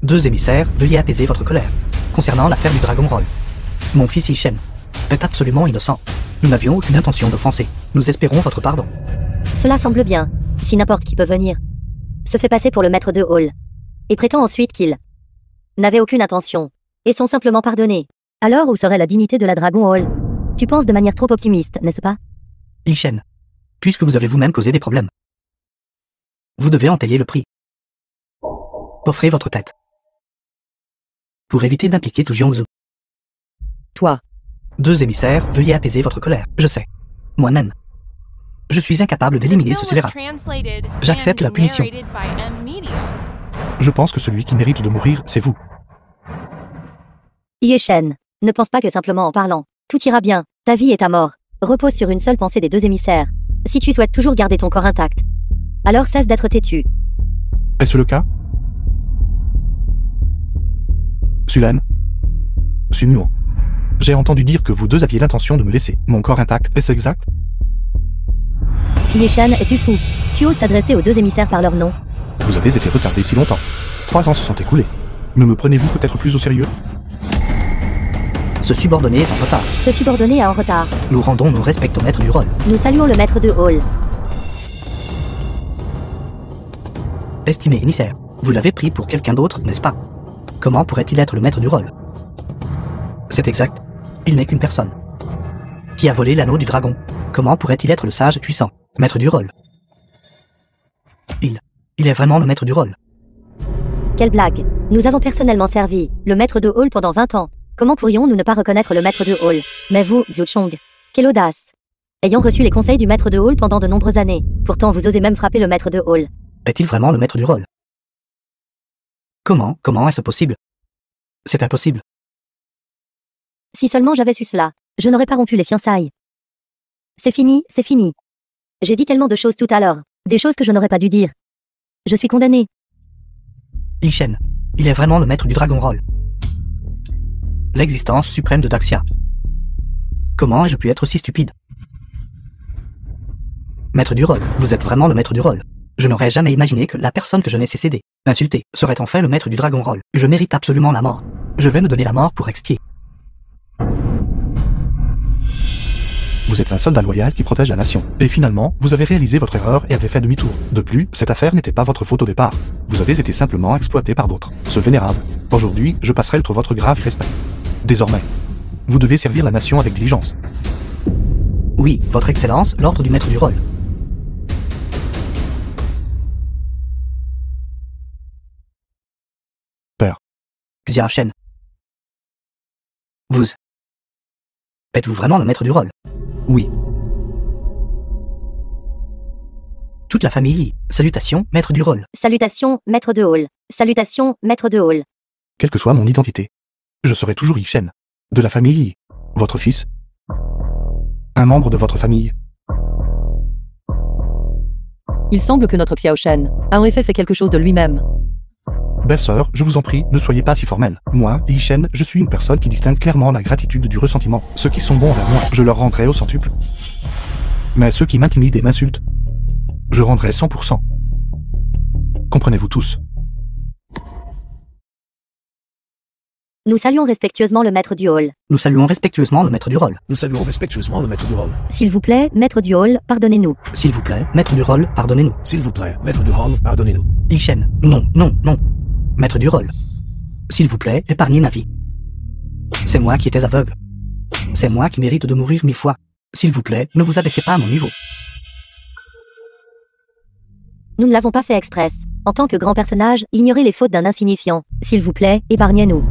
Deux émissaires, veuillez apaiser votre colère. Concernant l'affaire du Dragon Roll, mon fils Ishen est absolument innocent. Nous n'avions aucune intention d'offenser. Nous espérons votre pardon. Cela semble bien, si n'importe qui peut venir se fait passer pour le maître de Hall, et prétend ensuite qu'il n'avait aucune intention, et sont simplement pardonnés. Alors où serait la dignité de la Dragon Hall? Tu penses de manière trop optimiste, n'est-ce pas? Ishen, puisque vous avez vous-même causé des problèmes, vous devez en payer le prix. Offrez votre tête. Pour éviter d'impliquer tout Jiangsu. Toi. Deux émissaires, veuillez apaiser votre colère. Je sais. Moi-même. Je suis incapable d'éliminer ce scélérat. J'accepte la punition. Je pense que celui qui mérite de mourir, c'est vous. Ishen, ne pense pas que simplement en parlant, tout ira bien. Ta vie et ta mort repose sur une seule pensée des deux émissaires. Si tu souhaites toujours garder ton corps intact, alors cesse d'être têtu. Est-ce le cas? Sulan, Sunnuo, j'ai entendu dire que vous deux aviez l'intention de me laisser mon corps intact, est-ce exact? Ishen, es-tu fou? Tu oses t'adresser aux deux émissaires par leur nom? Vous avez été retardé si longtemps. 3 ans se sont écoulés. Ne me prenez-vous peut-être plus au sérieux? Ce subordonné est en retard. Ce subordonné est en retard. Nous rendons nos respects au maître du rôle. Nous saluons le maître de hall. Estimé émissaire, vous l'avez pris pour quelqu'un d'autre, n'est-ce pas? Comment pourrait-il être le maître du rôle? C'est exact. Il n'est qu'une personne. Qui a volé l'anneau du dragon? Comment pourrait-il être le sage et puissant maître du rôle? Il est vraiment le maître du rôle. Quelle blague. Nous avons personnellement servi le maître de hall pendant 20 ans. Comment pourrions-nous ne pas reconnaître le maître de hall? Mais vous, Xiu Chong, quelle audace. Ayant reçu les conseils du maître de hall pendant de nombreuses années, pourtant vous osez même frapper le maître de hall. Est-il vraiment le maître du rôle? Comment est-ce possible? C'est impossible. Si seulement j'avais su cela, je n'aurais pas rompu les fiançailles. C'est fini, c'est fini. J'ai dit tellement de choses tout à l'heure, des choses que je n'aurais pas dû dire. Je suis condamné. Yi Shen, il est vraiment le maître du Dragon Roll. L'existence suprême de Daxia. Comment ai-je pu être aussi stupide? Maître du rôle, vous êtes vraiment le maître du rôle. Je n'aurais jamais imaginé que la personne que je n'ai cessé d'insulter serait en fait le maître du Dragon Roll. Je mérite absolument la mort. Je vais me donner la mort pour expier. Vous êtes un soldat loyal qui protège la nation. Et finalement, vous avez réalisé votre erreur et avez fait demi-tour. De plus, cette affaire n'était pas votre faute au départ. Vous avez été simplement exploité par d'autres. Ce vénérable. Aujourd'hui, je passerai outre votre grave irrespect. Désormais, vous devez servir la nation avec diligence. Oui, votre excellence, l'ordre du maître du rôle. Père. Xia Shen. Vous. Êtes-vous vraiment le maître du rôle? Oui. Toute la famille, salutations, maître du rôle. Salutations, maître de hall. Salutations, maître de hall. Quelle que soit mon identité, je serai toujours Yi Shen. De la famille Yi. Votre fils. Un membre de votre famille. Il semble que notre Xiao Shen a en effet fait quelque chose de lui-même. Belle-sœur, je vous en prie, ne soyez pas si formelle. Moi, Yi Shen, je suis une personne qui distingue clairement la gratitude du ressentiment. Ceux qui sont bons envers moi, je leur rendrai au centuple. Mais ceux qui m'intimident et m'insultent, je rendrai 100%. Comprenez-vous tous? Nous saluons respectueusement le maître du hall. Nous saluons respectueusement le maître du rôle. Nous saluons respectueusement le maître du hall. S'il vous plaît, maître du hall, pardonnez-nous. S'il vous plaît, maître du rôle, pardonnez-nous. S'il vous plaît, maître du hall, pardonnez-nous. Yi Shen, non. Maître du rôle. S'il vous plaît, épargnez ma vie. C'est moi qui étais aveugle. C'est moi qui mérite de mourir 1000 fois. S'il vous plaît, ne vous abaissez pas à mon niveau. Nous ne l'avons pas fait express. En tant que grand personnage, ignorez les fautes d'un insignifiant. S'il vous plaît, épargnez-nous.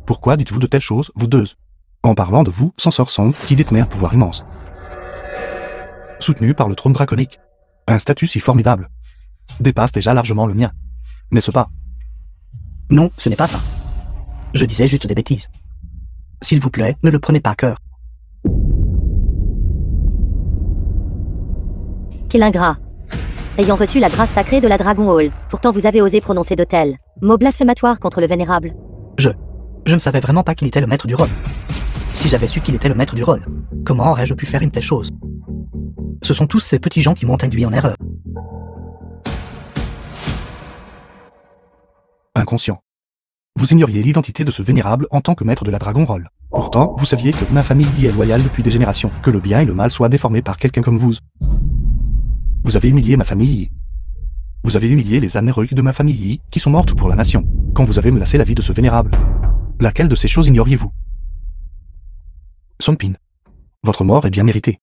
Pourquoi dites-vous de telles choses, vous deux? En parlant de vous, censeur Song, qui détenait un pouvoir immense. Soutenu par le trône draconique. Un statut si formidable. Dépasse déjà largement le mien. N'est-ce pas? Non, ce n'est pas ça. Je disais juste des bêtises. S'il vous plaît, ne le prenez pas à cœur. Quel ingrat. Ayant reçu la grâce sacrée de la Dragon Hall, pourtant vous avez osé prononcer de tels mots blasphématoires contre le vénérable. Je ne savais vraiment pas qu'il était le maître du rôle. Si j'avais su qu'il était le maître du rôle, comment aurais-je pu faire une telle chose? Ce sont tous ces petits gens qui m'ont induit en erreur. Inconscient. Vous ignoriez l'identité de ce vénérable en tant que maître de la Dragon Roll. Pourtant, vous saviez que ma famille y est loyale depuis des générations, que le bien et le mal soient déformés par quelqu'un comme vous. Vous avez humilié ma famille. Vous avez humilié les âmes héroïques de ma famille qui sont mortes pour la nation, quand vous avez menacé la vie de ce vénérable. Laquelle de ces choses ignoriez-vous? Song Pin. Votre mort est bien méritée.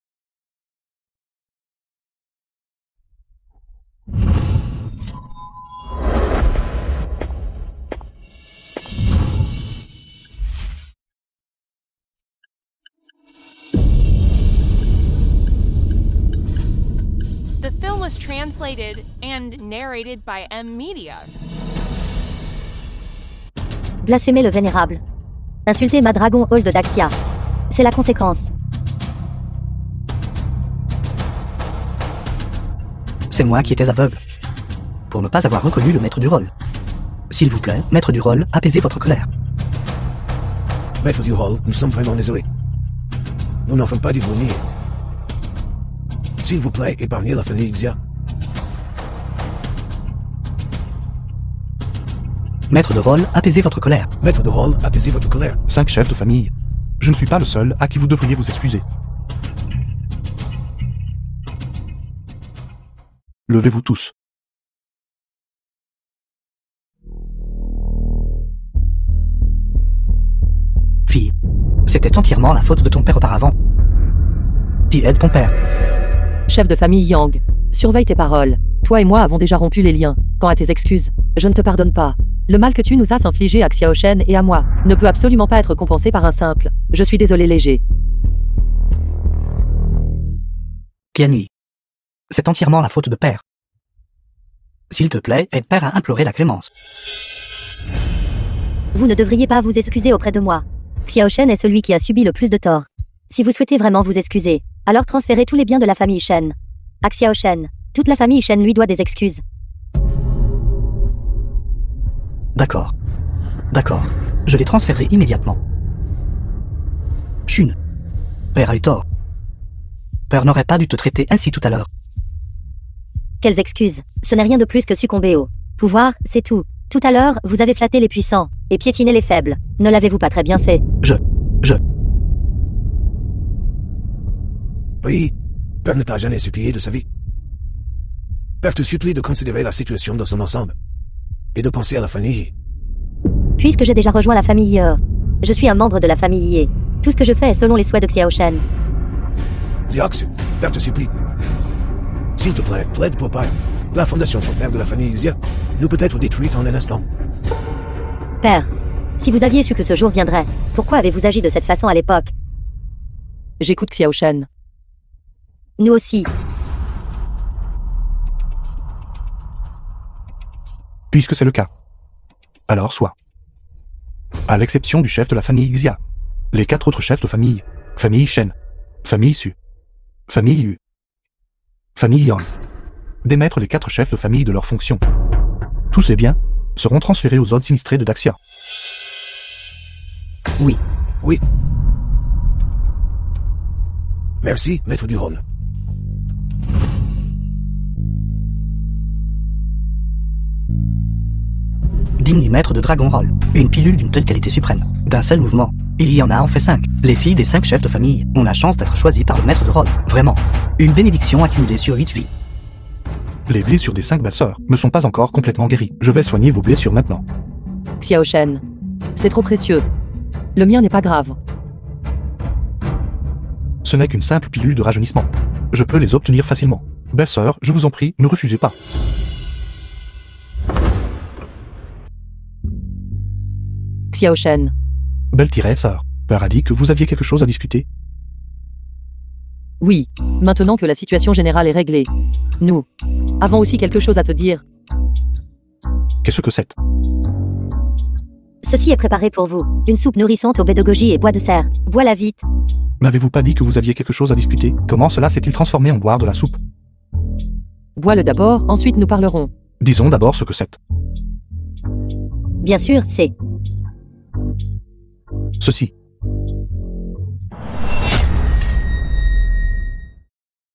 The film was translated and narrated by M Media. Blasphémer le vénérable. Insulter ma Dragon Hall de Daxia. C'est la conséquence. C'est moi qui étais aveugle. Pour ne pas avoir reconnu le maître du rôle. S'il vous plaît, maître du rôle, apaisez votre colère. Maître du hall, nous sommes vraiment désolés. Nous n'en sommes pas venir. S'il vous plaît, épargnez la famille Xia. Maître de rôle, apaisez votre colère. Maître de rôle, apaisez votre colère. 5 chefs de famille. Je ne suis pas le seul à qui vous devriez vous excuser. Levez-vous tous. Fille, c'était entièrement la faute de ton père auparavant. Tu aides ton père. Chef de famille Yang, surveille tes paroles. Toi et moi avons déjà rompu les liens. Quant à tes excuses, je ne te pardonne pas. Le mal que tu nous as infligé à Xiao Shen et à moi ne peut absolument pas être compensé par un simple « je suis désolé léger ». Qianhui, c'est entièrement la faute de père. S'il te plaît, aide père à implorer la clémence. Vous ne devriez pas vous excuser auprès de moi. Xiao Shen est celui qui a subi le plus de tort. Si vous souhaitez vraiment vous excuser, alors transférez tous les biens de la famille Shen à Xiao Shen. Toute la famille Shen lui doit des excuses. D'accord. D'accord. Je les transférerai immédiatement. Shun. Père a eu tort. Père n'aurait pas dû te traiter ainsi tout à l'heure. Quelles excuses? Ce n'est rien de plus que succomber au pouvoir, c'est tout. Tout à l'heure, vous avez flatté les puissants et piétiné les faibles. Ne l'avez-vous pas très bien fait? Oui, père ne t'a jamais supplié de sa vie. Père te supplie de considérer la situation dans son ensemble et de penser à la famille. Puisque j'ai déjà rejoint la famille Ye, je suis un membre de la famille Ye. Tout ce que je fais est selon les souhaits de Xiao Shen. Xiaoxu, père te supplie. S'il te plaît, plaide pour père. La fondation sur père de la famille Xia nous peut être détruite en un instant. Père, si vous aviez su que ce jour viendrait, pourquoi avez-vous agi de cette façon à l'époque? J'écoute Xiao Shen. Nous aussi. Puisque c'est le cas. Alors soit. À l'exception du chef de la famille Xia, les 4 autres chefs de famille, famille Shen, famille Su, famille Yu, famille Yang, démettre les 4 chefs de famille de leurs fonctions. Tous les biens seront transférés aux autres sinistrés de Daxia. Oui. Oui. Merci, maître du rôle. Digne maître de Dragon Roll. Une pilule d'une telle qualité suprême. D'un seul mouvement. Il y en a en fait 5. Les filles des 5 chefs de famille ont la chance d'être choisies par le maître de rôle. Vraiment. Une bénédiction accumulée sur 8 vies. Les blessures des 5 belles-sœurs ne sont pas encore complètement guéries. Je vais soigner vos blessures maintenant. Xiao Shen, c'est trop précieux. Le mien n'est pas grave. Ce n'est qu'une simple pilule de rajeunissement. Je peux les obtenir facilement. Belle-sœur, je vous en prie, ne refusez pas. Xiao Shen. Belle-sœur, père a dit que vous aviez quelque chose à discuter. Oui, maintenant que la situation générale est réglée. Nous avons aussi quelque chose à te dire. Qu'est-ce que c'est? Ceci est préparé pour vous. Une soupe nourrissante au baies de goji et bois de serre. Bois-la vite. N'avez-vous pas dit que vous aviez quelque chose à discuter? Comment cela s'est-il transformé en boire de la soupe? Bois-le d'abord, ensuite nous parlerons. Disons d'abord ce que c'est. Bien sûr, c'est Ceci.